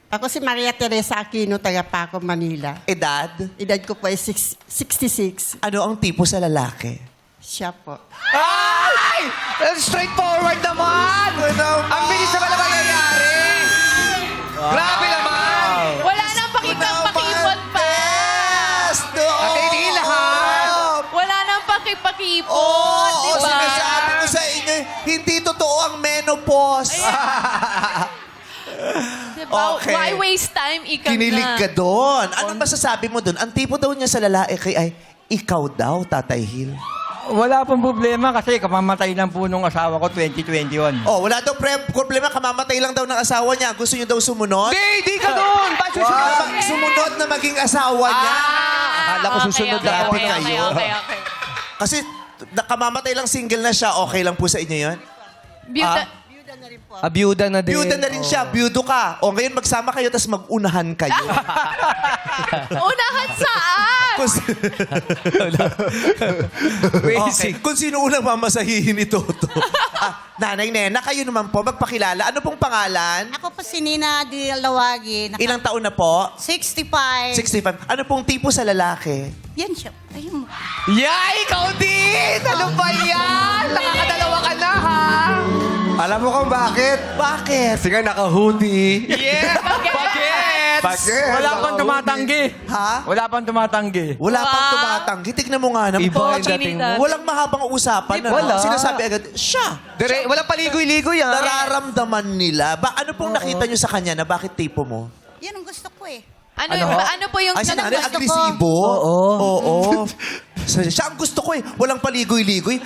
S12: Ako si Maria Teresa Aquino, taga Paco, Manila.
S6: Edad,
S12: Edad ko po ay 66.
S6: ano ang tipo sa lalaki?
S12: Siya po.
S1: Ay! Straightforward naman! Ang bilis naman na mangyayari! Grabe naman!
S4: Wala nang pakipag-pakipot pa.
S1: Nakinilahan!
S4: Wala nang pakipakipot.
S6: Oo,
S4: Diba?
S6: sinasabi ko sa inyo, hindi totoo ang menopause.
S4: Diba?
S6: Okay.
S4: Why waste time? Ika
S6: Kinilig
S4: na.
S6: ka doon. Ano masasabi mo doon? Ang tipo daw niya sa lalaki ay, ikaw daw, Tatay Hil.
S11: Wala pong problema kasi kamamatay lang po nung asawa ko 2021.
S6: Oh, wala daw problema, kamamatay lang daw ng asawa niya. Gusto niyo daw sumunod?
S1: Di ka doon! Ba't susunod?
S6: Sumunod na maging asawa niya.
S1: Akala ko susunod na
S6: Grabe
S1: ako.
S6: kayo.
S4: Okay.
S6: Kasi nakamamatay lang single na siya, okay lang po sa inyo yun?
S4: Byuda.
S1: Byuda na din.
S6: Byuda na rin siya, byudo ka. O ngayon magsama kayo, tapos mag-unahan kayo.
S4: Unahan saan?
S6: Okay. Kung sino unang mamasahihin ito. Nanay Nena, kayo naman po, magpakilala. Ano pong pangalan?
S12: Ako po si Nina Dilawagi.
S6: Ilang taon na po?
S12: 65.
S6: 65. Ano pong tipo sa lalaki?
S12: Yan siya. Ayun.
S1: Yeah, ikaw din! Ano ba yan? Nakakadalawa ka na, ha?
S3: Alam mo kung bakit?
S6: Bakit?
S3: Kasi nga naka-hoodie.
S1: Yeah! Bakit?
S11: Wala pang tumatanggi.
S6: Ha?
S11: Wala pang tumatanggi.
S6: Wala pang tumatanggi. Tignan mo nga naman.
S1: Iba yung dating mo.
S6: Walang mahabang usapan. Ano?
S1: Wala.
S6: Sinasabi agad, siya.
S1: Walang paligoy-ligoy yan.
S6: Nararamdaman nila. Ano pong nakita nyo sa kanya na bakit tipo mo?
S12: Yan ang gusto ko eh.
S4: Ano po yung
S6: Ay, si
S4: anong
S6: nanay,
S4: gusto ko?
S6: agresibo. Oo. Siya ang gusto ko eh. Walang paligoy-ligoy.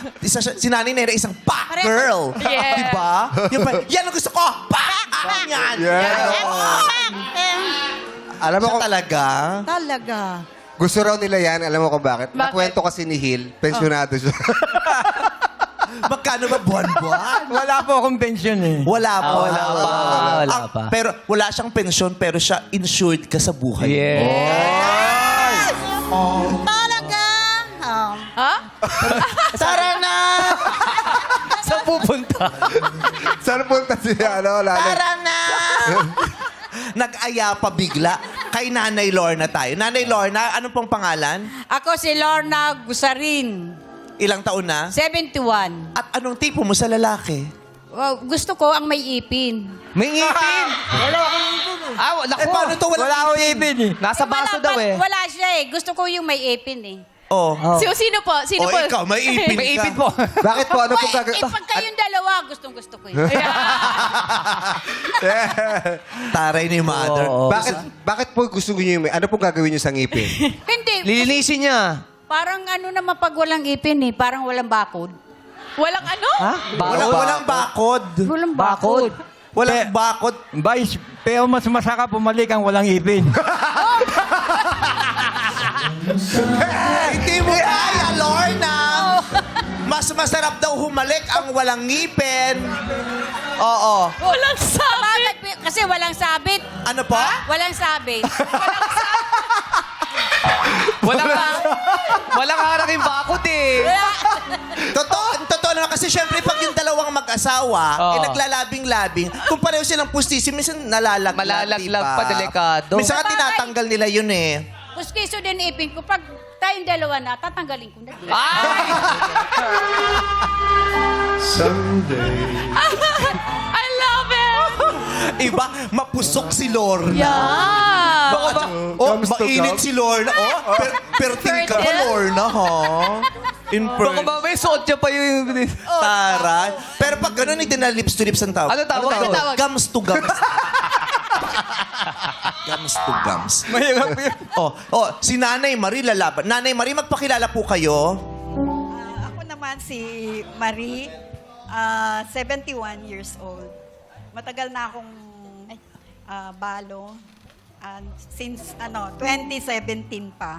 S6: Si nanay na isang pack girl.
S4: Yeah.
S6: Diba? Yan ang gusto ko. Pack! Yan.
S3: Alam mo
S6: Siya
S3: kung
S6: talaga.
S12: Talaga.
S3: gusto raw nila yan, alam mo kung bakit?
S4: Bakit?
S3: Nakwento kasi ni Hill, pensyonado siya.
S6: Magkano ba buwan-buwan?
S11: Wala po akong pension eh.
S6: Wala pa.
S1: Wala
S6: Ah,
S1: pa.
S6: Pero wala siyang pensyon, pero siya insured ka sa buhay.
S1: Yes.
S12: Talaga. Oh.
S4: Ha?
S6: Tara na!
S1: Saan pupunta?
S3: Saan punta siya? Ano, lalo?
S6: Tara na! Nag-aya pa bigla. Kay Nanay Lorna tayo. Nanay Lorna, ano pong pangalan?
S12: Ako si Lorna Gusarin,
S6: Ilang taon na?
S12: 71.
S6: At anong tipo mo sa lalaki?
S12: Gusto ko ang may ipin.
S1: May ngipin. Naku.
S6: Paano to
S11: Wala akong ipin eh.
S1: Nasa baso daw eh.
S12: Wala siya eh. Gusto ko yung may ipin eh.
S6: Oh.
S4: Sino po? Sino po?
S6: Ikaw, may ipin
S1: May
S6: ka.
S1: ipin po.
S3: Bakit po? Ano pong gagawin?
S12: Pag kayong dalawa, gusto ko yun.
S6: Taray ni mother.
S3: Bakit po gusto niyo yung may... Ano pong gagawin niyo sa ngipin?
S12: Hindi.
S1: Lilinisin niya.
S12: Parang ano naman pag walang ipin eh. Parang walang bakod.
S4: Walang ano?
S6: Walang bakod.
S12: Walang bakod.
S6: Walang bakod.
S11: Vice, pero mas masarap bumalik ang walang ipin.
S6: Hindi mo kaya, Lorna. Mas masarap daw humalik ang walang ngipin. Oo.
S4: Walang sabit.
S12: Kasi walang sabit.
S6: Ano po?
S12: Walang sabit.
S1: Walang harang yung bakot eh.
S6: Totoo naman kasi syempre pag yung dalawang mag-asawa,
S1: Oo.
S6: naglalabing-labing, kung pareho silang pustisin, minsan nalalaglag,
S1: Malalaglag
S6: diba?
S1: pa, delikado.
S6: Minsan nga tinatanggal nila yun eh.
S12: Puskiso din ipin ko. Pag tayong dalawa na, tatanggalin ko na din.
S1: Ay!
S4: I love it!
S6: Iba, mapusok si Lorna.
S4: Yeah!
S6: Mainit si Lorna. Perting ka ba,
S4: Fertile?
S6: Lorna, ha? In
S1: Baka ba may sotya pa yung...
S6: Taray. Pero pag gano'n, hindi na lips to lips ang tawag.
S1: Ano tawag doon?
S4: tawag?
S6: Gums to gums. Gums to gums.
S1: Mahirap yun.
S6: Si Nanay Marie lalaban. Nanay Marie, magpakilala po kayo.
S12: Ako naman si Marie, 71 years old. Matagal na akong balo. Since 2017 pa.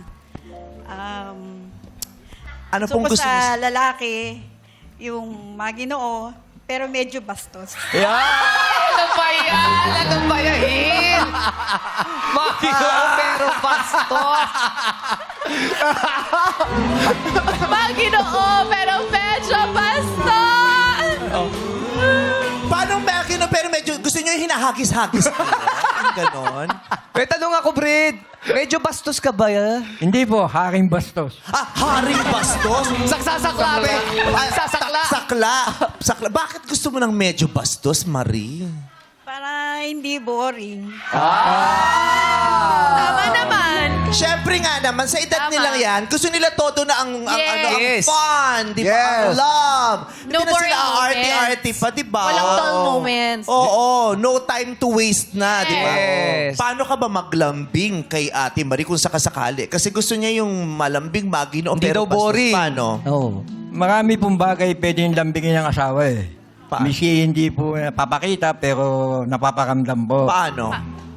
S6: Ano
S12: Gusto
S6: pong
S12: ko
S6: gusto niyo?
S12: sa lalaki, yung maginoo, pero medyo bastos.
S1: Ano ba yan? Ano ba yan? Hil! Maginoo pero bastos.
S4: Maginoo, pero medyo basta!
S6: Paano maginoo pero medyo gusto niyo yung hinahagis-hagis? Ganon.
S1: May tanong ako, Brid. Medyo bastos ka ba ya?
S11: Hindi po, haring bastos.
S6: Haring bastos?
S1: Sasakla, be. Sasakla.
S6: Sakla. Bakit gusto mo ng medyo bastos, Marie?
S12: Para hindi boring.
S4: Tama naman.
S6: Siyempre nga naman, sa edad
S4: Tama.
S6: nilang yan, gusto nila todo na ang
S1: Yes.
S6: fun, di ba?
S3: Yes.
S6: Ang love.
S4: No
S6: Hindi na
S4: boring
S6: sila
S4: moments.
S6: arty-arty pa, di ba?
S4: Walang dull moments.
S6: Oo, no time to waste na, di ba?
S1: Yes.
S6: Paano ka ba maglambing kay Ate Marie kung sakasakali? Kasi gusto niya yung malambing, magino,
S1: Hindi
S6: pero
S1: daw
S6: bastos.
S1: boring.
S6: Paano?
S11: Marami pong bagay pwedeng lambingin ng asawa eh.
S6: Paano?
S11: Misi hindi po napapakita pero napaparamdam po.
S6: Paano?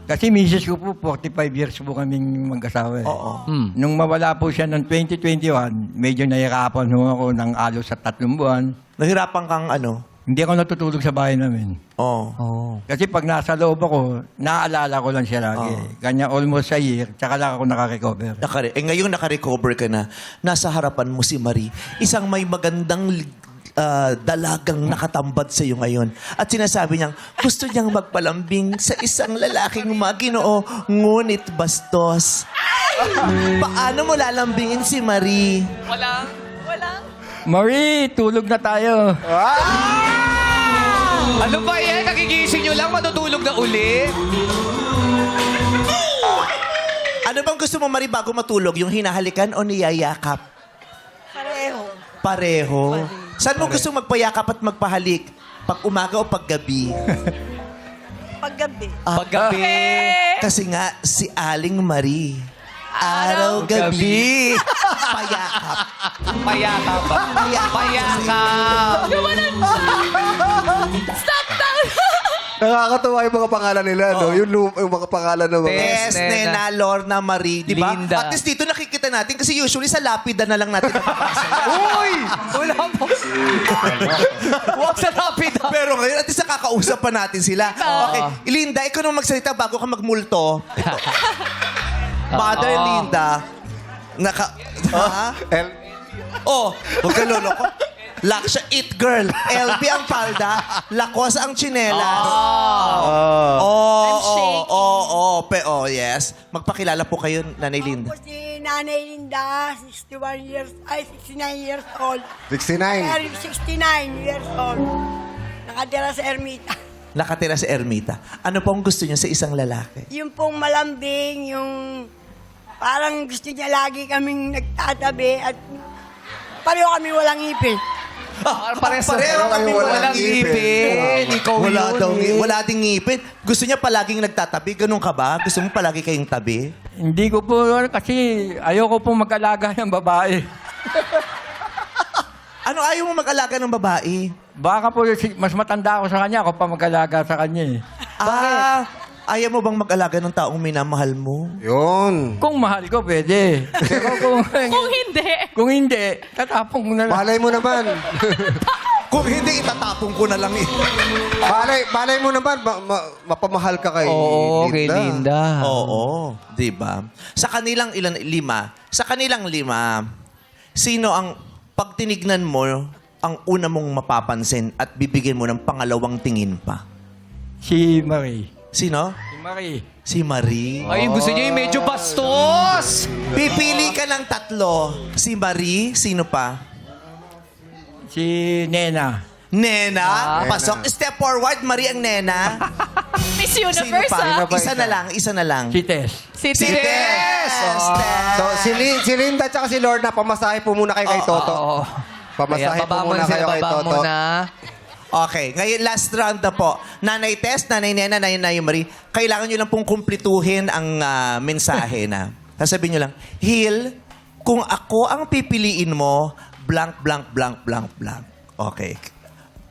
S11: Kasi misis ko po, 45 years po kaming mag-asawa eh.
S6: Oo.
S11: Nung mawala po siya noong 2021, medyo nahirapan ho ako ng alos sa 3 buwan.
S6: Nahirapan kang ano?
S11: Hindi ako natutulog sa bahay namin.
S6: Oo.
S11: Kasi pag nasa loob ako, naaalala ko lang siya lagi. Kanya almost a year, tsaka lang ako nakarecover.
S6: Ngayong nakarecover ka na, nasa harapan mo si Marie, isang may magandang dalagang nakatambad sa iyo ngayon. At sinasabi niyang, gusto niyang magpalambing sa isang lalaking maginoo, ngunit bastos. Paano mo lalambingin si Marie?
S4: Walang.
S11: Marie, tulog na tayo.
S1: Ano ba yan? Nagigising nyo lang, matutulog na uli?
S6: Ano bang gusto mo, Marie, bago matulog? Yung hinahalikan o niyayakap?
S12: Pareho.
S6: Pareho. Saan mo gusto magpayakap at magpahalik? Pag umaga o pag gabi?
S12: Paggabi.
S1: Paggabi.
S6: Kasi nga, si Aling Marie. Araw-gabi. Payakap.
S1: Payakap. Payakap.
S4: Stop down!
S3: Nakakatuwa yung mga pangalan nila, no? Yung mga pangalan ng mga...
S6: Tess, Nena, Lorna, Marie, di ba?
S1: Linda.
S6: At least dito nakikita natin kasi usually sa lapida na lang natin napapasa.
S1: Uy! Wala po. Huwag sa rapid.
S6: Pero ngayon, at least nakakausap pa natin sila. Okay, Linda, ikaw naman magsalita bago ka magmulto. Ito. Mother Linda, ha? Oh, huwag ka loloko. Laksha it girl. LB ang palda, lakos ang tsinelas. Yes. Magpakilala po kayo, Nanay Linda.
S12: Ako si Nanay Linda, 69 years old.
S3: 69.
S12: Pero 69 years old. Nakatira sa Ermita.
S6: Nakatira sa Ermita. Ano pong gusto niyo sa isang lalaki?
S12: Yung pong malambing, yung parang gusto niya lagi kaming nagtatabi at pareho kami walang ngipin.
S6: Pareho kami walang ngipin.
S1: Ikaw
S6: Wala
S1: yun
S6: daw,
S1: eh.
S6: wala ding ngipin. Gusto niya palaging nagtatabi. Ganun ka ba? Gusto mo palagi kayong tabi?
S11: Hindi ko po, kasi ayoko pong mag-alaga ng babae.
S6: Ano ayaw mo mag-alaga ng babae?
S11: Baka po mas matanda ako sa kanya, ako pa mag-alaga sa kanya eh.
S6: Ayaw mo bang mag-alaga ng taong minamahal mo?
S3: Yun.
S11: Kung mahal ko, pwede. Pero
S4: Kung hindi.
S11: kung hindi, tatapong ko na lang.
S3: Malay mo naman.
S6: Kung hindi, itatapon ko na lang eh.
S3: Malay mo naman, mapamahal ka kay
S1: Oo, kay Linda.
S6: Oo, di ba? Sa kanilang sa kanilang lima, sino ang pag tinignan mo, ang una mong mapapansin at bibigyan mo ng pangalawang tingin pa?
S11: Si Marie.
S6: Sino?
S11: Si Marie.
S6: Si Marie.
S1: Ay, gusto niya yung medyo bastos.
S6: Pipili ka ng tatlo. Si Marie, sino pa?
S11: Si Nena.
S6: Nena. Pasok. Step forward, Marie ang Nena.
S4: Miss
S6: Sino
S4: Universe,
S6: pa?
S4: ah.
S6: Isa na lang.
S11: Si Tess.
S4: Si
S6: Si Tess!
S3: So, si Linda at si Lorna, pamasahe po muna kayo kay Toto. Pamasahe po
S1: Baba mo
S3: muna
S1: na sila,
S3: kayo kay
S1: baba
S3: Toto.
S1: mo na.
S6: Okay, ngayon last round na po. Nanay Tess, Nanay Nena, Nanay Marie, kailangan nyo lang pong kumplituhin ang mensahe na. Sasabihin nyo lang, Hil, kung ako ang pipiliin mo, blank, blank, blank, blank, blank. Okay.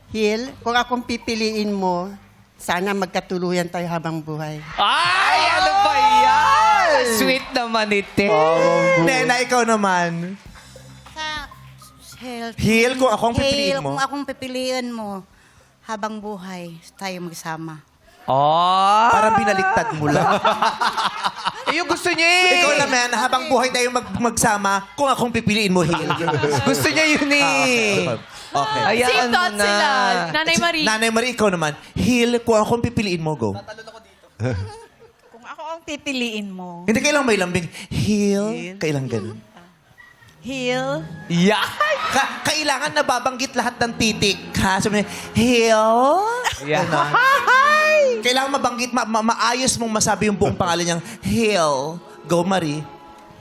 S12: Hil, kung akong pipiliin mo, sana magkatuluyan tayo habang buhay.
S1: Ay, ano ba yan? Sweet naman ite.
S6: Nena, ikaw naman. Hil, kung ako ang pipiliin mo.
S12: Kung akong pipiliin mo, habang buhay tayo magsama.
S1: Oh.
S6: Parang binaliktad mo lang.
S1: Yung gusto niya eh.
S6: Ikaw naman, habang buhay tayo magsama, kung akong pipiliin mo, Hil.
S1: Gusto niya yun eh.
S6: Okay.
S1: Ayan
S4: Same
S1: mo
S4: thoughts
S1: na.
S4: sila. Nanay Marie.
S6: Nanay Marie, ikaw naman. Hil, kung akong pipiliin mo, go.
S12: Kung ako ang pipiliin mo,
S6: Hindi kailang may lambing. Hil, kailang ganun.
S12: Hil,
S1: Yeah.
S6: Kailangan nababanggit lahat ng titik. Ha? Sabi niya, Hil.
S1: Yeah.
S6: Kailangan mabanggit, maayos mong masabi yung buong pangalan niyang Hil. Go, Marie.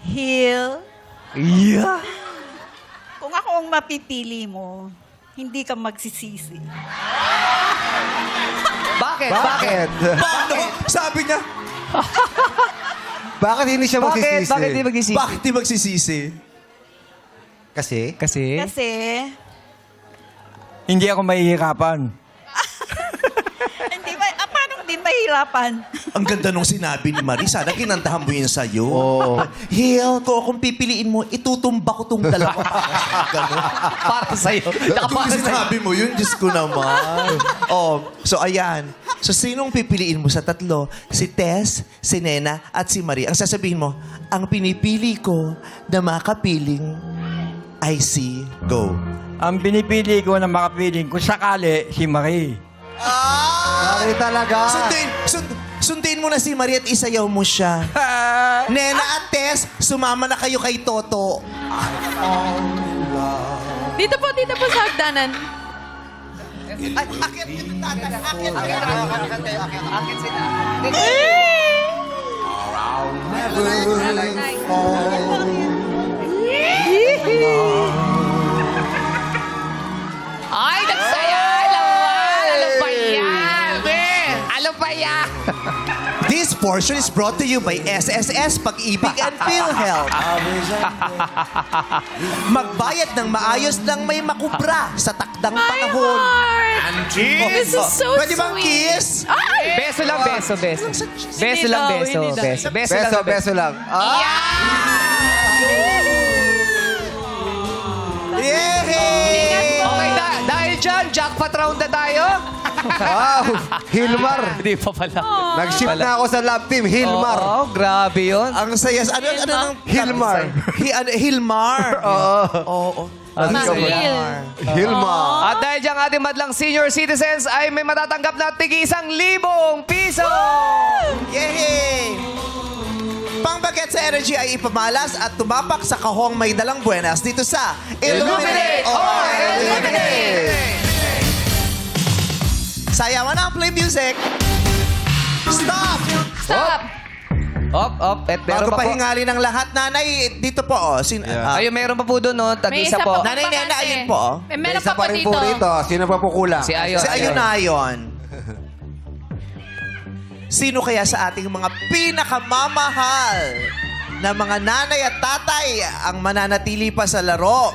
S12: Hil,
S1: Yeah.
S12: kung ako ang mapipili mo, hindi ka magsisisi.
S1: Bakit?
S3: Bakit?
S6: Paano? Sabi niya,
S3: Bakit hindi siya magsisisi?
S1: Bakit di magsisisi?
S6: bakit di magsisisi?
S3: Kasi?
S1: Kasi?
S12: Kasi,
S11: Hindi ako mahihirapan.
S12: hindi ba, paano din mahirapan?
S6: Ang ganda nung sinabi ni Marie. Sana kinantahan mo yun sa'yo.
S3: Oo.
S6: Hil, kung akong pipiliin mo, itutumba ko tong dalawa. Ganun.
S1: Para sa'yo.
S6: Kung sinabi mo yun, Diyos ko naman. So ayan. So sinong pipiliin mo sa tatlo? Si Tess, si Nena, at si Marie. Ang sasabihin mo, ang pinipili ko na makapiling ay si Go.
S11: Ang binipili ko na makapiling, kung sakali, si Marie.
S3: Bakit talaga?
S6: Sundin mo na si Marie at isayaw mo siya. Nena at Tess, sumama na kayo kay Toto.
S4: Dito po sa hagdanan.
S6: Ay, akit dito, tatay. Akit.
S1: Akit sila. Ay, nagsaya! Alawan! Ano ba yan? Ano ba yan?
S6: This portion is brought to you by SSS Pag-ibig and PhilHealth. Magbayad ng maayos nang may makubra sa takdang panahon. And
S4: This is so
S6: Pwede bang
S4: sweet.
S6: kiss?
S4: Ay!
S1: Beso lang, beso, beso. Beso lang, beso. Beso, beso lang.
S3: Beso lang.
S6: Yay!
S1: Okay, dahil dyan, jackpot round na tayo.
S3: Wow! Hilmar!
S1: Hindi pa pala.
S3: Nag-shift na ako sa love team. Hilmar.
S1: Oo, grabe yun.
S6: Ang saya. Ano nang...
S3: Hilmar.
S6: Hilmar. Oo.
S3: Hilmar.
S1: At dahil dyan ating madlang senior citizens ay may matatanggap na tig 1,000 piso.
S6: Yay! Pang-baget sa energy ay ipamalas at tumapak sa kahong may dalang buenas dito sa Illuminate or Eliminate! Sayawan ang play music. Stop!
S4: Stop!
S1: Op. Et meron
S6: Bago
S1: pa po.
S6: pahingali ng lahat, nanay, dito po.
S1: Ayun, meron pa po doon, no?
S4: May
S1: Tag-isa
S4: isa
S1: po.
S4: pa
S6: Nanay
S4: kasi.
S6: Nena, ayun po.
S4: May meron
S3: Isa
S4: pa po
S3: pa rin
S4: dito.
S3: po rito. Sino pa po kulang?
S1: Si Ayon.
S6: Si ayun na ayon. Sino kaya sa ating mga pinakamamahal na mga nanay at tatay ang mananatili pa sa laro?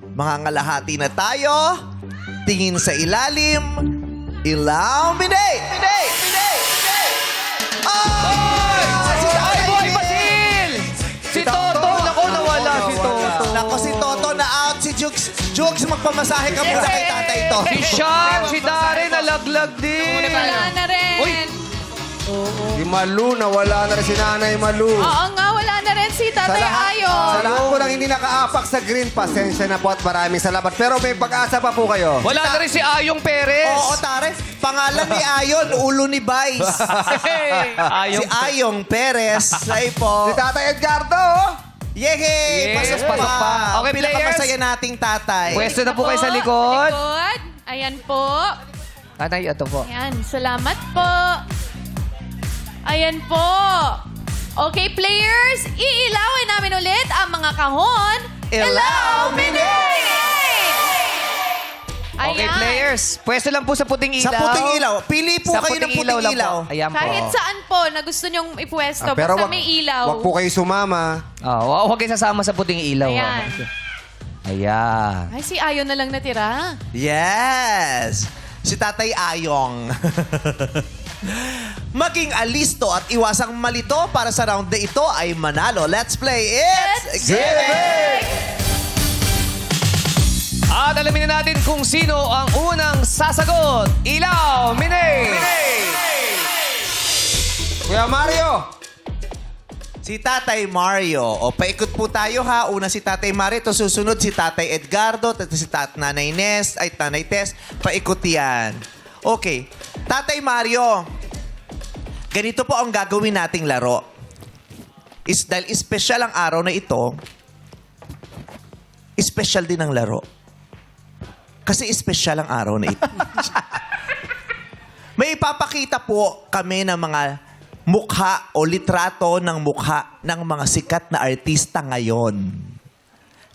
S6: Mga ngalahati na tayo. Tingin sa ilalim. Illuminate!
S1: Ay, boy, Basil! Si Toto! Naku, nawala si Toto.
S6: Nako, si Toto na out. Si Jukes. Jukes, magpamasahe ka muna kay tatay to.
S1: Si Sean, si Darren, nalaglag din.
S4: Wala na rin.
S1: Uy!
S3: Si Malu, nawala na rin si Nanay Malu.
S4: Oo nga, wala na rin si Tatay
S3: Sa
S4: Ayon.
S3: lahat po lang hindi nakaapak sa green, pasensya na po at maraming salamat. Pero may pag-asa pa po kayo.
S1: Wala na rin si Ayong Perez.
S6: Oo, tare. Pangalan ni Ayon, ulo ni Vice. Si Ayong Perez. Say po.
S3: Si Tatay Edgardo, oh.
S6: Yehey!
S1: Yes,
S6: Pasok
S1: pasok pa. Okay,
S6: Pinakamasaya
S1: players.
S6: nating tatay.
S1: Pwesto na po kayo sa likod.
S4: Likod. Ayan po.
S1: Tatay, ito po.
S4: Ayan, salamat po. Ayan po. Okay, players, iilawin namin ulit ang mga kahon.
S6: Illuminate!
S1: Okay,
S4: Ayan.
S1: players. Pwesto lang po sa puting ilaw.
S6: Sa puting ilaw. Pili po
S1: Sa
S6: kayo ng puting
S1: lang
S6: ilaw.
S1: po. Ayan po.
S4: Kahit saan po na gusto nyong ipwesto,
S3: Pero
S4: basta
S3: wag,
S4: may ilaw.
S3: wag po kayo sumama.
S1: Huwag kayo sasama sa puting ilaw.
S4: Ayan.
S1: Ayan.
S4: Ay, si Ayon na lang natira.
S6: Yes! Si Tatay Ayong. Maging alisto at iwasang malito para sa round na ito ay manalo. Let's play It's Giving!
S1: At alamin na natin kung sino ang unang sasagot. Ilaw, Minay!
S3: Kuya Mario!
S6: Si Tatay Mario. O, paikot po tayo ha. Una si Tatay Mario. Ito susunod si Tatay Edgardo. Ito si Nanay Nes. Ay, Nanay Tess. Paikot yan. Okay. Tatay Mario. Ganito po ang gagawin nating laro. Dahil espesyal ang araw na ito, espesyal din ang laro. Kasi espesyal ang araw na ito. May ipapakita po kami ng mga mukha o litrato ng mukha ng mga sikat na artista ngayon.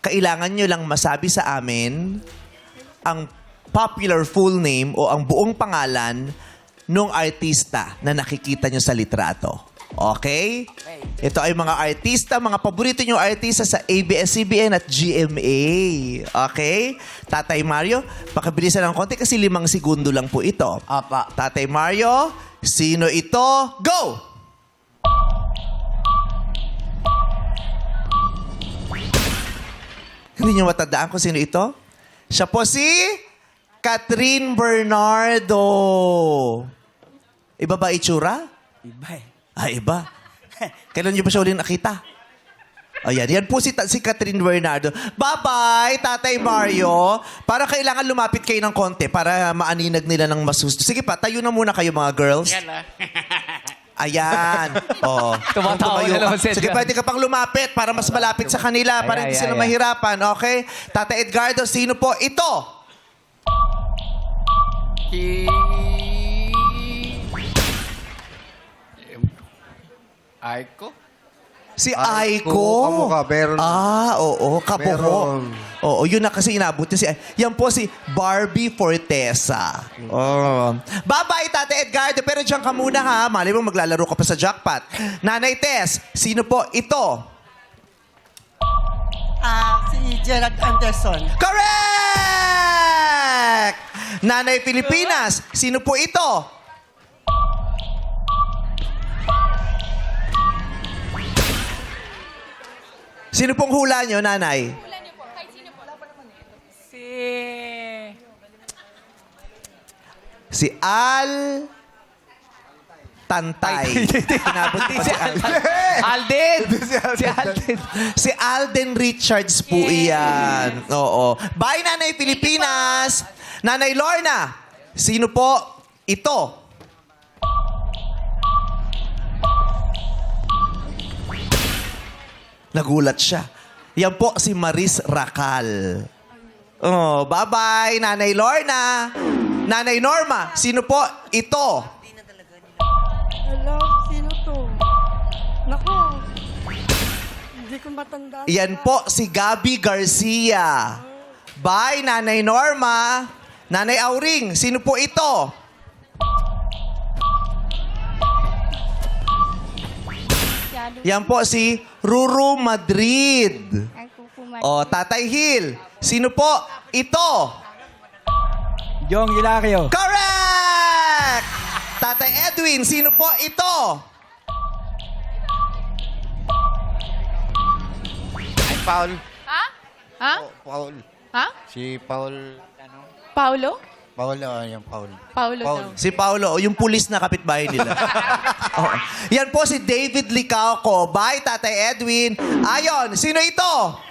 S6: Kailangan nyo lang masabi sa amin ang popular full name o ang buong pangalan nung artista na nakikita nyo sa litrato. Okay? Ito ay mga artista, mga paborito nyo artista sa ABS-CBN at GMA. Okay? Tatay Mario, pakibilisan ng konti kasi 5 segundo lang po ito.
S11: Apa.
S6: Tatay Mario, sino ito? Go! Hindi nyo matandaan kung sino ito? Siya po si Catherine Bernardo. Iba ba itsura?
S11: Iba eh.
S6: Iba. Kailan nyo ba siya ulit nakita? Ayan, yan po si Catherine Bernardo. Bye-bye, Tatay Mario. Para kailangan lumapit kayo ng konti para maaninag nila ng masusto. Sige pa, tayo na muna kayo mga girls.
S8: Yan ah.
S6: Ayan. Oh.
S1: Tumatawa
S6: Tumayo
S1: na naman
S6: ka.
S1: si
S6: Sige,
S1: Edgar.
S6: pwede ka pang lumapit para mas malapit sa kanila, para hindi sila mahirapan. Okay? Tatay Edgardo, sino po ito?
S8: Aiko?
S6: Si
S3: Aiko,
S6: Aiko.
S3: kamukha, meron.
S6: Oo, kabuho.
S3: Meron.
S6: Oo, yun na kasi inabot niya si yan po si Barbie Fortesa. Oh. Bye-bye, Tate Edgardo. Pero diyan ka muna ha. Mali mo maglalaro ka pa sa jackpot. Nanay Tess, sino po ito?
S12: Si Gerard Anderson.
S6: Correct! Nanay Pilipinas, sino po ito? Sino pong hula nyo, nanay? Si Al Tantay. Tinabot pa si Al.
S1: Alden! Si Alden.
S6: Si Alden Richards po iyan. Oo. Bye, Nanay Pilipinas. Nanay Lorna, sino po ito? Nagulat siya. Yan po si Maris Racal. Oh, bye-bye, Nanay Lorna. Nanay Norma, sino po ito?
S12: Hello, sino to? Nako, hindi ko matanda.
S6: Yan po si Gabby Garcia. Bye, Nanay Norma. Nanay Auring, sino po ito? Yan po si Ruru Madrid. O, Tatay Hill, sino po ito?
S11: Jong Hilario.
S6: Correct! Tatay Edwin, sino po ito?
S10: Ay, Paul.
S4: Ha? Ha?
S10: Paul.
S4: Ha?
S10: Si Paul, ano?
S4: Paulo?
S10: Paul, yung Paul.
S4: Paulo daw.
S6: Si Paulo, yung pulis na kapitbahay nila. Oo. Yan po si David Licauco. Bye, Tatay Edwin. Ayon, sino ito?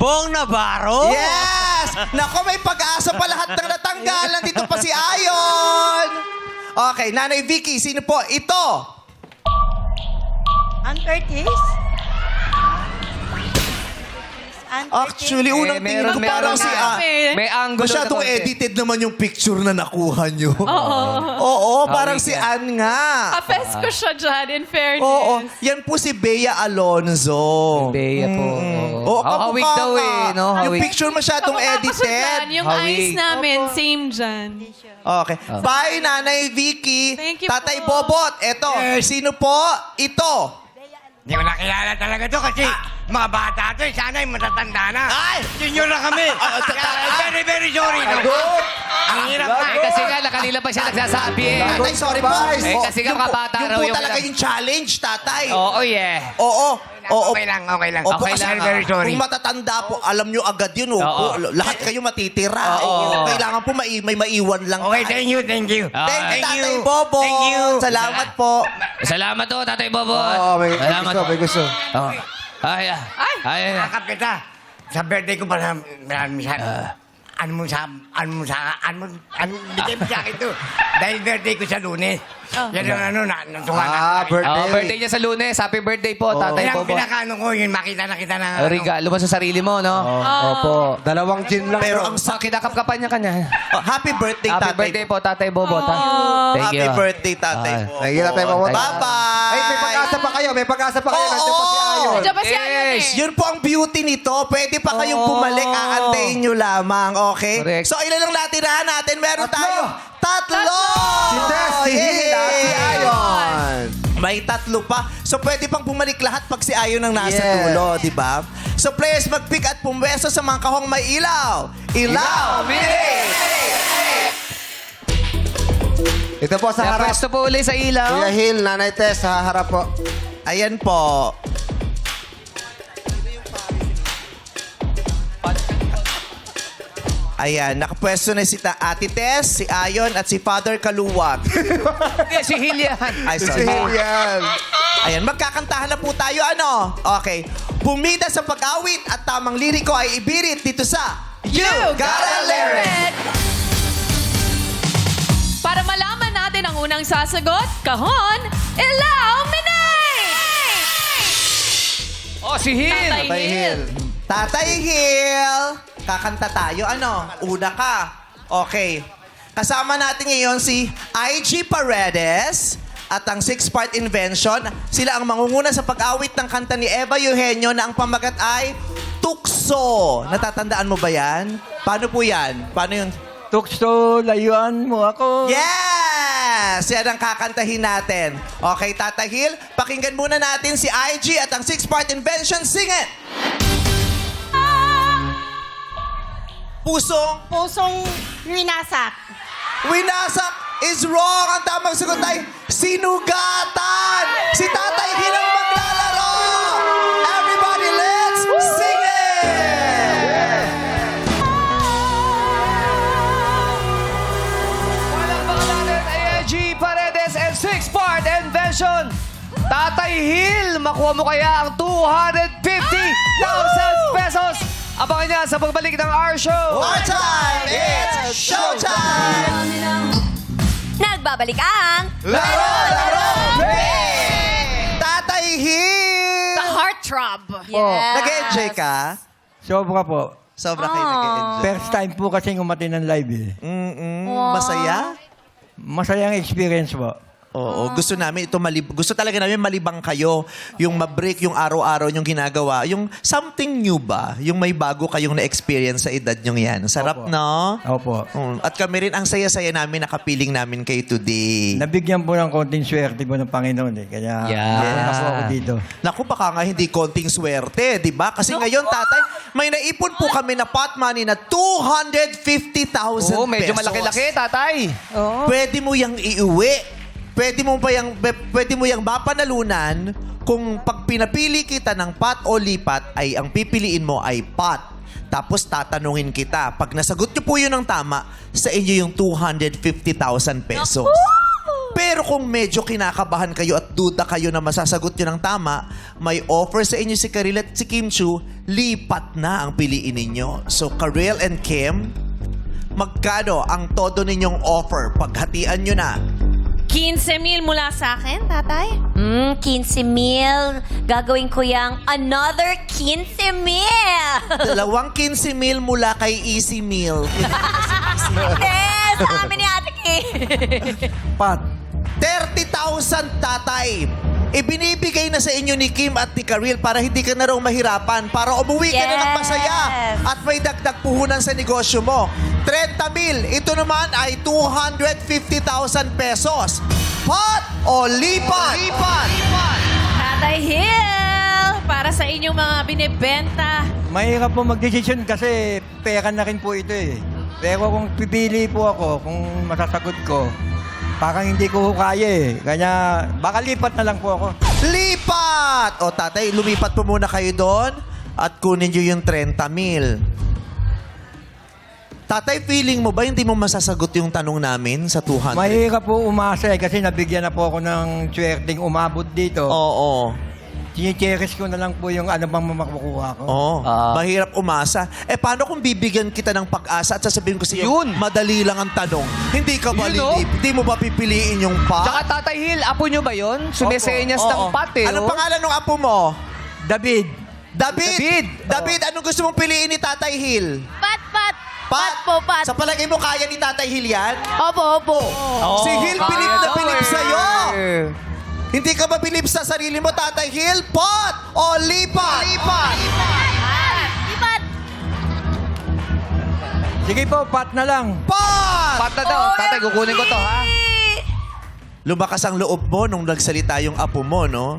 S7: Bong Navarro?
S6: Yes! Nako, may pag-asa pa lahat ng natanggalan. Dito pa si Ayon. Okay, Nanay Vicky, sino po? Ito.
S12: Ann Curtis?
S6: Actually, unang tingin ko parang si
S1: May angulo
S6: masyadong
S1: na konti.
S6: edited naman yung picture na nakuha nyo. Oo, parang si Ann nga.
S4: Apes ko siya dyan, in fairness.
S6: Oo, yan po si Bea Alonzo.
S1: Bea po.
S6: Oo,
S1: Hawig
S6: kamukha
S1: daw
S6: ka.
S1: eh, no?
S6: Yung
S1: Hawig.
S6: picture masyadong edited.
S4: Yung
S1: Hawig.
S4: eyes namin, same dyan.
S6: Okay. Bye, Nanay Vicky.
S4: Thank you
S6: Tatay
S4: po.
S6: Bobot. Eto, sino po? Ito.
S8: Hindi ko nakilala talaga to kasi mga bata to, sana'y matatanda na.
S6: Ay!
S8: Junior na kami. Very, very sorry. No? Ang hirap na.
S1: Eh, kasi nga, nakalila pa siya nagsasabi eh.
S6: Tatay, sorry po.
S1: Eh, kasi nga kabata
S6: yung
S1: raw
S6: po
S1: yung
S6: talaga yung challenge, tatay.
S1: Oo, yeah.
S6: Oo. Oo.
S8: Okay lang, okay lang.
S6: Opo,
S1: Okay
S6: kasi
S1: lang,
S8: very sorry.
S6: kung matatanda po, alam nyo agad yun. Opo.
S1: Oo.
S6: Lahat kayo matitira.
S1: Oo.
S6: Kailangan po may maiwan lang.
S8: Okay, thank you, thank you.
S6: Thank you, Tatay Bobo.
S8: Thank you.
S6: Salamat po.
S1: Salamat to, Tatay Bobo.
S3: Oo, may
S1: Salamat
S3: gusto, may gusto.
S1: Oh. Ay, ay.
S8: Nakap kita. Sa birthday ko pala, marami sa... Ano mo bigay mo sa akin to. Dahil birthday ko sa Lunes. Yan ang natungan.
S1: Birthday niya sa Lunes. Happy birthday po, Tatay
S8: Kaya ang
S1: Bobo.
S8: pinakaano ko, yun makita na kita na...
S1: Regalo mo sa sarili mo, no?
S3: Opo. Dalawang gin lang.
S6: Pero ang
S1: So, kinakapkapan niya kanya.
S6: happy birthday,
S1: Happy
S6: Tatay.
S1: birthday po, Tatay Bobo. Thank
S6: Happy
S1: you.
S6: birthday, Tatay.
S1: Ah.
S6: Bobo.
S3: Thank you, Tatay Bobo.
S6: Bye-bye.
S3: Ay, may pag-asa pa kayo. May pag-asa pa kayo. Nandiyan pa si Ayon.
S4: Diyan pa si Ayon eh.
S6: Yun po ang beauty nito. Pwede pa kayong bumalik. Aantayin nyo lamang. Okay?
S1: Correct.
S6: So, ilan lang natirahan natin? Meron tayo. Tatlo!
S3: Si Tess, si Hil, at si Ayon.
S6: May tatlo pa. So, pwede pang bumalik lahat pag si Ayon ang nasa
S3: Yes.
S6: dulo, di ba? So, players, mag-pick at pumweso sa mga kahong may ilaw. Ilaw!
S3: Ito po sa
S1: Kaya
S3: harap.
S1: pwesto po uli sa ilaw.
S3: Kuya Hill, Nanay Tess, sa harap po.
S6: Ayan po. Ayan, nakapwesto na si Ate Tess, si Ayon, at si Father Kaluwag.
S1: Si Hil yan.
S6: Ay,
S3: Si
S6: sorry.
S3: Hill yan.
S6: Ayan, magkakantahan na po tayo, ano? Okay. Bumida sa pag-awit at tamang liriko ay ibirit dito sa You Gotta Lyric!
S4: Para malaman natin ang unang sasagot, kahon, illuminate!
S1: Oh, si Hil.
S4: Tatay Hill.
S6: Tatay Hill, kakanta tayo, ano? Una ka. Okay. Kasama natin ngayon si IG Paredes, at ang 6-part invention. Sila ang mangunguna sa pag-awit ng kanta ni Eva Eugenio na ang pamagat ay Tukso. Natatandaan mo ba yan? Paano po yan? Paano yun?
S11: Tukso, layuan mo ako.
S6: Yes! Yan ang kakantahin natin. Okay, Tata Hill, pakinggan muna natin si IG at ang 6-part invention. Sing it!
S12: Pusong winasak.
S6: Winasak is wrong. Ang tamang sagot ay sinugatan. Si Tatay Hill ang maglalaro. Everybody, let's sing it!
S1: Walang baka natin ay G Paredes and 6-part invention. Tatay Hill, makuha mo kaya ang 250,000 pesos. Abangan niya sa pagbalik ng our show.
S6: Our time, it's showtime!
S5: Nagbabalik ang
S6: Laro, laro, play! Tatay Hill!
S4: The heartthrob.
S5: Yes.
S6: Nag-enjoy ka?
S11: Sobra po.
S6: Sobra kayo nag-enjoy.
S11: First time po kasi umati ng live eh.
S6: Masaya?
S11: Masayang experience po.
S6: Oo, gusto namin ito gusto talaga namin malibang kayo, yung ma-break yung araw-araw yung ginagawa, yung something new ba, yung may bago kayong na-experience sa edad nyong yan. Sarap,
S11: Opo.
S6: no?
S11: Opo.
S6: At kami rin, ang saya-saya namin, nakapiling namin kayo today.
S11: Nabigyan po ng konting swerte po ng Panginoon eh. Kaya na po ako dito.
S6: Naku, baka nga hindi konting swerte, di ba? Kasi ngayon, tatay, may naipon po kami na pot money na 250,000 pesos.
S1: Oo, medyo malaki-laki, tatay.
S6: Pwede mo yang iuwi. Pwede mo yang mapanalunan kung pag pinapili kita ng pot o lipat ay ang pipiliin mo ay pot. Tapos tatanungin kita. Pag nasagot niyo po yun ng tama, sa inyo yung 250,000 pesos. Pero kung medyo kinakabahan kayo at duda kayo na masasagot nyo ng tama, may offer sa inyo si Karil at si Kim Chu, lipat na ang piliin ninyo. So Karil and Kim, magkano ang todo ninyong offer? Paghatian nyo na.
S4: 15,000 mula sa akin, tatay.
S5: 15,000. Gagawin ko yung another 15,000.
S6: Dalawang 15,000 mula kay Easy Meal.
S5: Yes, sa amin ni Ate Kim.
S11: Pat.
S6: 30,000 tatay. Ibinibigay na sa inyo ni Kim at ni Karil para hindi ka na raw mahirapan, para umuwi ka na ng masaya at may dagdag puhunan sa negosyo mo. 30,000. Ito naman ay 250,000 pesos. Pot o lipat? Lipat!
S4: Tatay Hill, para sa inyong mga binibenta.
S11: Mahirap po mag-decision kasi pera na rin po ito eh. Pero kung pipili po ako, kung masasagot ko, parang hindi ko kaya eh. Kaya baka lipat na lang po ako.
S6: Lipat! O tatay, lumipat po muna kayo doon at kunin nyo yung 30,000. Tatay, feeling mo ba hindi mo masasagot yung tanong namin sa 200?
S11: Mahirap po umasa eh kasi nabigyan na po ako ng swerteng umabot dito.
S6: Oo.
S11: Chine-cherish ko na lang po yung ano bang makukuha ko.
S6: Oo. Mahirap umasa. Paano kung bibigyan kita ng pag-asa at sasabihin ko sa iyo, madali lang ang tanong. Hindi ka ba Hindi mo ba pipiliin yung pot?
S1: Tsaka Tatay Hill, apo nyo ba yun? Sumesenyas ng pot eh.
S6: Anong pangalan ng apo mo?
S11: David.
S6: David, anong gusto mong piliin ni Tatay Hill?
S4: Pat. Pat po, pat.
S6: Sa palagay mo, kaya ni Tatay Hill yan?
S4: Opo.
S6: Si Hill, bilib na bilib sa'yo. Hindi ka ba bilib sa sarili mo, Tatay Hill? Pot o lipat? Lipat!
S4: Lipat.
S11: Sige po, pat na lang.
S6: Pot!
S1: Pat na daw. Tatay, kukunin ko to, ha?
S6: Lumakas ang loob mo nung nagsalita yung apo mo, no?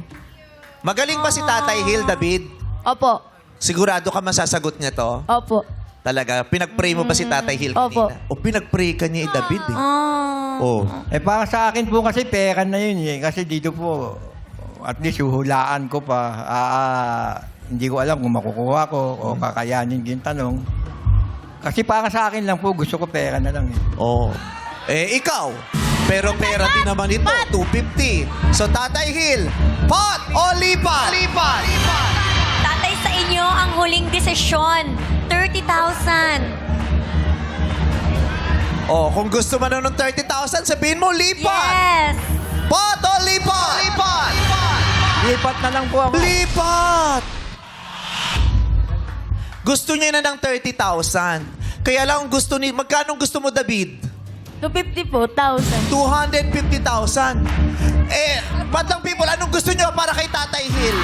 S6: Magaling ba si Tatay Hill, David?
S4: Opo.
S6: Sigurado ka masasagot niya to?
S4: Opo.
S6: Talaga? Pinag-pray mo ba si Tatay Hill
S4: Opo.
S6: kanina? O pinag-pray ka niya David eh. Oh.
S11: Para sa akin po kasi pera na yun eh. Kasi dito po, at least huhulaan ko pa. Hindi ko alam kung makukuha ko o kakayanin yung tanong. Kasi para sa akin lang po, gusto ko pera na lang eh.
S6: Oh. Ikaw? Pero pera din naman ito, 250. So, Tatay Hill, pot o lipat? Lipat!
S5: Tatay, sa inyo ang huling desisyon. 30,000.
S6: Oh, kung gusto mo na ng 30,000, sabihin mo lipat!
S5: Yes.
S6: Pot o lipat? Lipat!
S11: Lipat na lang po ako.
S6: Lipat! Gusto niya na ng 30,000. Kaya lang gusto ni... Magkano gusto mo, David?
S4: 250 po, 1,000.
S6: 250,000. Batang people, anong gusto nyo para kay Tatay Hill?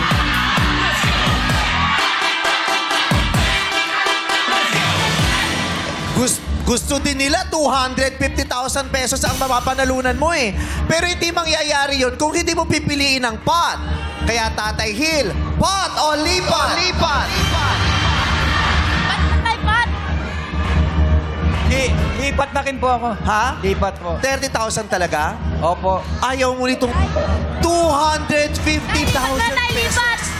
S6: Gusto din nila 250,000 pesos ang mapapanalunan mo eh. Pero hindi mangyayari yun kung hindi mo pipiliin ang pot. Kaya Tatay Hill, pot o lipat? Lipat!
S11: Lipat na rin po ako.
S6: Ha?
S11: Lipat po.
S6: 30,000 talaga?
S11: Opo.
S6: Ayaw mo nitong 250,000 pesos.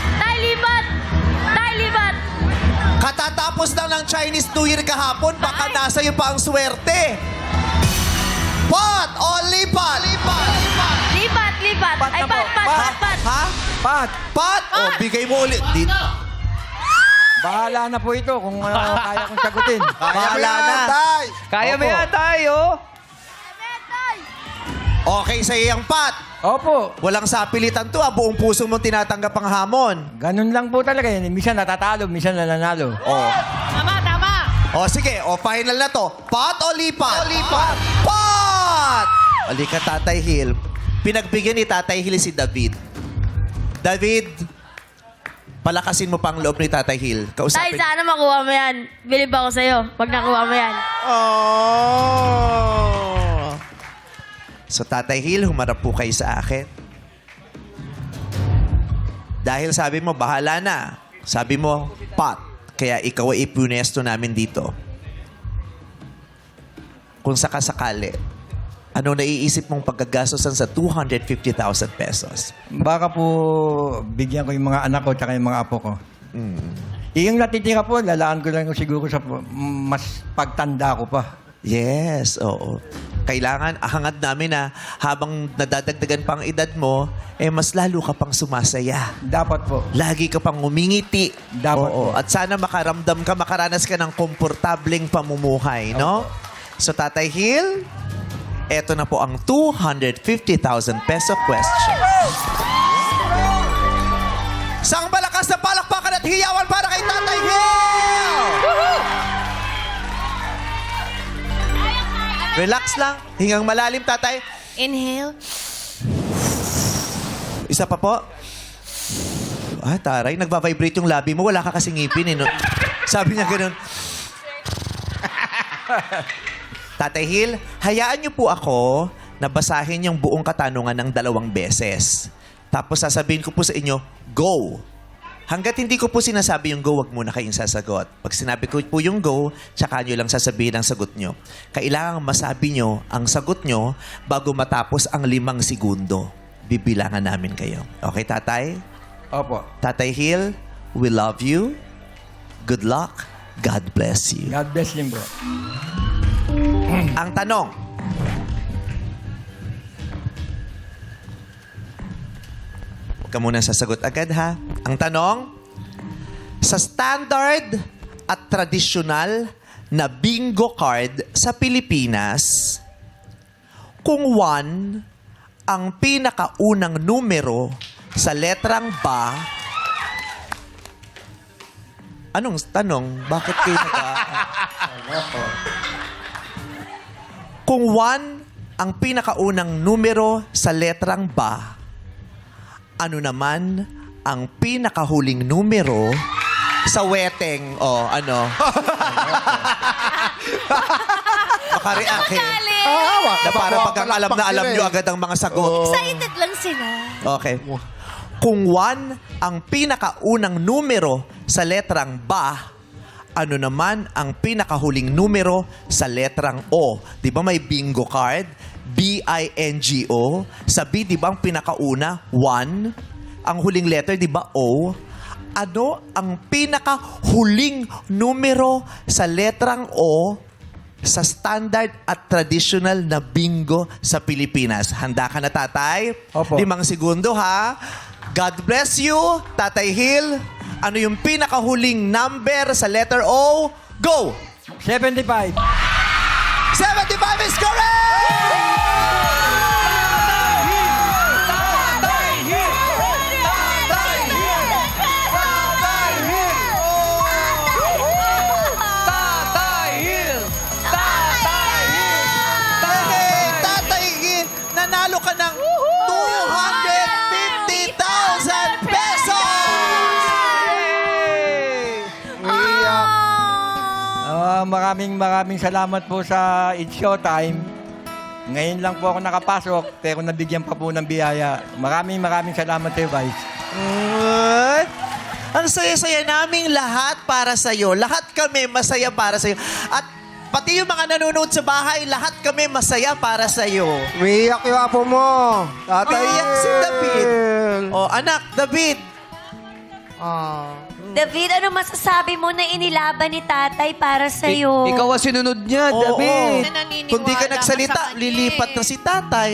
S6: Katatapos lang ng Chinese New Year kahapon, baka nasa iyo pa ang swerte. Pot o lipat? Lipat!
S11: Pat na po. Pat.
S6: Ha?
S11: Pat.
S6: Pot? O, bigay mo ulit.
S11: Bahala na po ito kung kaya kong sagutin.
S6: Bahala na.
S1: Kaya mo
S11: Opo.
S1: yan, tayo.
S6: Okay sa iyang pot.
S11: Opo.
S6: Walang sapilitan to, buong puso mong tinatanggap ang hamon.
S11: Ganun lang po talaga yun. Minsan natatalo, minsan nananalo.
S6: Oh.
S4: Tama.
S6: O sige, final na to. Pot o lipat? Lipat. Pot! Halika, Tatay Hill. Pinagbigyan ni Tatay Hill si David. David, palakasin mo pang loob ni Tatay Hill. Kausapin.
S5: sana makuha mo yan. Bilib ako sa'yo pag nakuha mo yan.
S6: Oh! So, Tatay Hill, humarap po kayo sa akin. Dahil sabi mo, bahala na. Sabi mo, pot. Kaya ikaw ay ipunesto namin dito. Kung sakasakali, ano naiisip mong pagkagastosan sa 250,000 pesos?
S11: Baka po bigyan ko yung mga anak ko at yung mga apo ko. Yung natitira po, lalaan ko lang siguro sa mas pagtanda ko pa.
S6: Yes, oo. Kailangan, hangad namin na habang nadadagdagan pa ang edad mo, mas lalo ka pang sumasaya.
S11: Dapat po.
S6: Lagi ka pang umingiti.
S11: Dapat
S6: Oo.
S11: po.
S6: At sana makaramdam ka, makaranas ka ng komportableng pamumuhay, no? So, Tatay Hill, eto na po ang 250,000 peso question. Sang malakas na palakpakan at hiyawan para kay Tatay Hill! Relax lang. Hingang malalim, Tatay.
S5: Inhale.
S6: Isa pa po. Ay, taray. Nagba-vibrate yung labi mo. Wala ka kasing ngipin, eh. No? Sabi niya ganun. Tatay Hill, hayaan niyo po ako na basahin yung buong katanungan ng 2 beses. Tapos sasabihin ko po sa inyo, go. Hanggat hindi ko po sinasabi yung go, wag muna kayong sasagot. Pag sinabi ko po yung go, tsaka nyo lang sasabihin ang sagot nyo. Kailangan masabi nyo ang sagot nyo bago matapos ang 5 segundo. Bibilangan namin kayo. Okay, Tatay?
S11: Opo.
S6: Tatay Hill, we love you. Good luck. God bless you.
S11: God bless din po.
S6: Ang tanong, huwag ka muna sasagot agad, ha? Ang tanong, sa standard at tradisyonal na bingo card sa Pilipinas, kung 1 ang pinakaunang numero sa letrang ba, anong tanong? Bakit kayo Kung 1 ang pinakaunang numero sa letrang ba, ano naman ang pinakahuling numero sa weteng o ano? Makareact eh. Na para pag alam na alam nyo agad ang mga sagot.
S5: Excited lang sila.
S6: Okay. Kung 1 ang pinakaunang numero sa letrang ba, ano naman ang pinakahuling numero sa letrang O? Di ba may bingo card? B-I-N-G-O. Sa B, di ba ang pinakauna? 1. Ang huling letter, di ba O? Ano ang pinakahuling numero sa letrang O sa standard at traditional na bingo sa Pilipinas? Handa ka na, Tatay?
S11: Opo.
S6: 5 segundo, ha? God bless you, Tatay Hill. Ano yung pinakahuling number sa letter O? Go!
S11: 75.
S6: 75 is correct!
S1: Tatay Hill!
S6: Tatay Hill! Nanalo ka ng
S11: maraming salamat po sa It's Showtime. Ngayon lang po ako nakapasok, pero nabigyan pa po ng biyaya. Maraming salamat sa'yo, Vice.
S6: Ang saya-saya naming lahat para sa'yo. Lahat kami masaya para sa'yo. At pati yung mga nanonood sa bahay, lahat kami masaya para sa'yo.
S3: Umiiyak yung apo mo. Tatay.
S6: Umiiyak si David. Oh, anak, David.
S5: David, ano masasabi mo na inilaban ni tatay para sa'yo?
S1: Ikaw ang sinunod niya, David.
S4: Naniniwala
S6: Kung di ka
S4: ka
S6: nagsalita,
S4: sa kanya
S6: lilipat
S4: eh.
S6: na si tatay.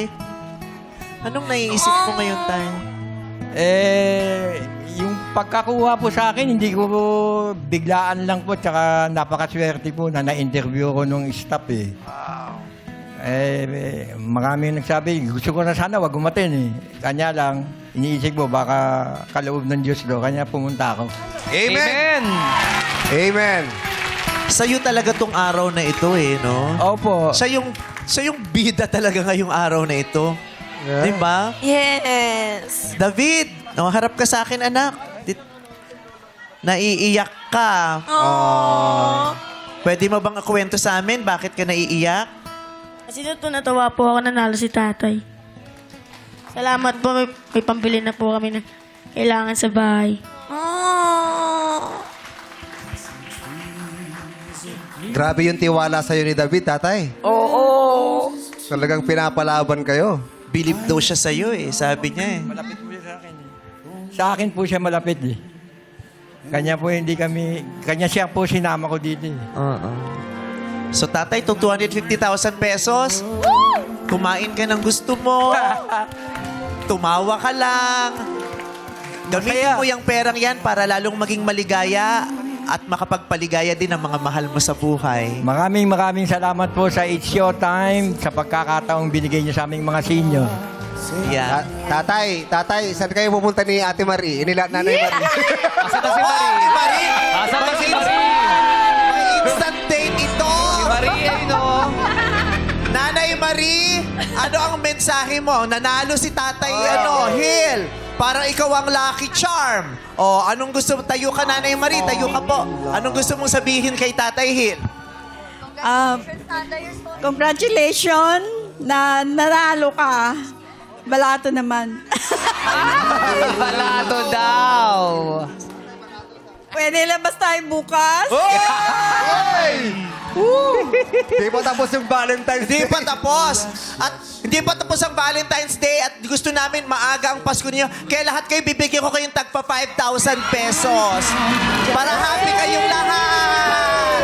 S6: Anong naiisip mo ngayon, tay?
S11: Yung pagkakuha po sa akin, hindi ko biglaan lang po, tsaka napakaswerte po na na-interview ko nung staff eh. Marami nagsabi, gusto ko na sana wag umatin eh. Kanya lang, iniisip ko baka kaloob ng Diyos do, kanya pumunta ako.
S3: Amen. Amen.
S6: Sa'yo talaga tong araw na ito eh, no?
S11: Opo.
S6: Siya yung bida talaga ngayong araw na ito.
S3: Yeah.
S6: Di ba?
S5: Yes.
S6: David, harap ka sa akin, anak. Naiiyak ka. Pwede mo bang kwento sa amin bakit ka naiiyak?
S12: Kasi natawa po ako nanalo si tatay. Salamat po, may pambili na po kami ng kailangan sa bahay.
S3: Grabe yung tiwala sa'yo ni David, tatay. Oo. Talagang pinapalaban kayo.
S6: Believe daw siya sa'yo eh, sabi niya eh.
S11: Malapit po siya sa akin eh. Sa akin po siya malapit eh. Kanya siya po sinama ko dito eh.
S6: So tatay, itong 250,000 pesos, kumain ka ng gusto mo, tumawa ka lang, gamitin mo yung perang yan para lalong maging maligaya at makapagpaligaya din ang mga mahal mo sa buhay.
S11: Maraming salamat po sa It's Showtime sa pagkakataong binigay niyo sa aming mga senior.
S6: Yan.
S3: Tatay, saan kayo pupunta ni Ate Marie? Nanay Marie.
S1: Asa na si Marie? Asa na si Marie?
S6: May instant date ito!
S1: Si Marie, ay no?
S6: Nanay Marie, ano ang mensahe mo? Nanalo si Tatay Hill. Parang ikaw ang lucky charm. O, anong gusto mo? Tayo ka, Nanay Marie. Tayo ka po. Anong gusto mong sabihin kay Tatay Hill?
S12: Congratulations na nanalo ka. Balato naman.
S1: Balato daw.
S12: Pwede labas tayo bukas?
S3: Di pa tapos yung Valentine's Day.
S6: Hindi pa tapos. At hindi pa tapos ang Valentine's Day at gusto namin maaga ang Pasko niyo. Kaya lahat kayo, bibigyan ko kayong tagpa 5,000 pesos. Para happy kayong lahat.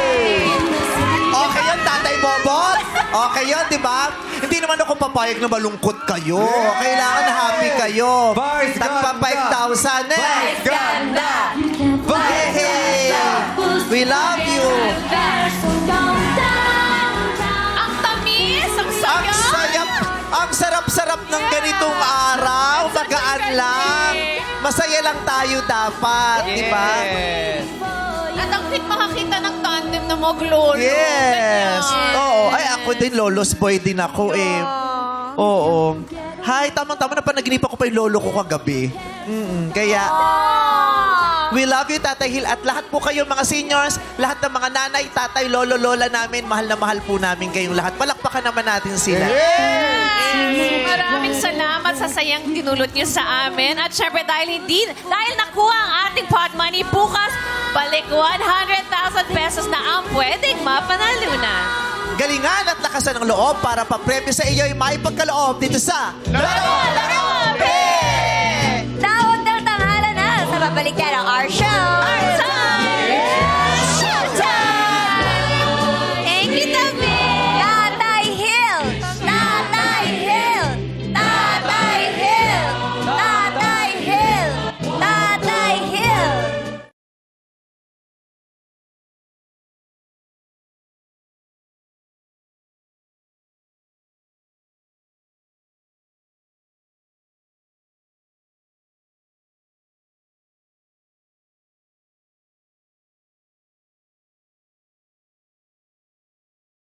S6: Okay yun, Tatay Bobot? Okay yun, di ba? Hindi naman ako papayag na malungkot kayo. Kailangan happy kayo. Tagpa 5,000 eh.
S3: Ganda!
S6: Hey! We love you.
S4: Ang tamis, ang
S6: Ang
S4: saya.
S6: sayap, ang sarap-sarap ng ganitong araw. Magaan lang. Masaya lang tayo dapat, di ba?
S4: At ang hit makakita ng tandem na maglolo.
S6: Yes.
S4: Ganyan.
S6: Oo. Ay, ako din, lolos boy din ako eh. Oo. Hi, tamang-tama na panaginip ako pa yung lolo ko kagabi. Kaya, we love you, Tatay Hill. At lahat po kayo, mga seniors, lahat ng mga nanay, tatay, lolo, lola namin, mahal na mahal po namin kayong lahat. Palakpakan naman natin sila.
S4: Maraming salamat sa sayang dinulot niyo sa amin. At syempre dahil nakuha ang ating pot money bukas, balik 100,000 pesos na ang pwedeng mapanalunan.
S6: Galingan at lakasan ng loob para papremyo sa iyo ay may pagkaloob dito sa
S5: Tawag ng tanghala na sa babalik ng our show.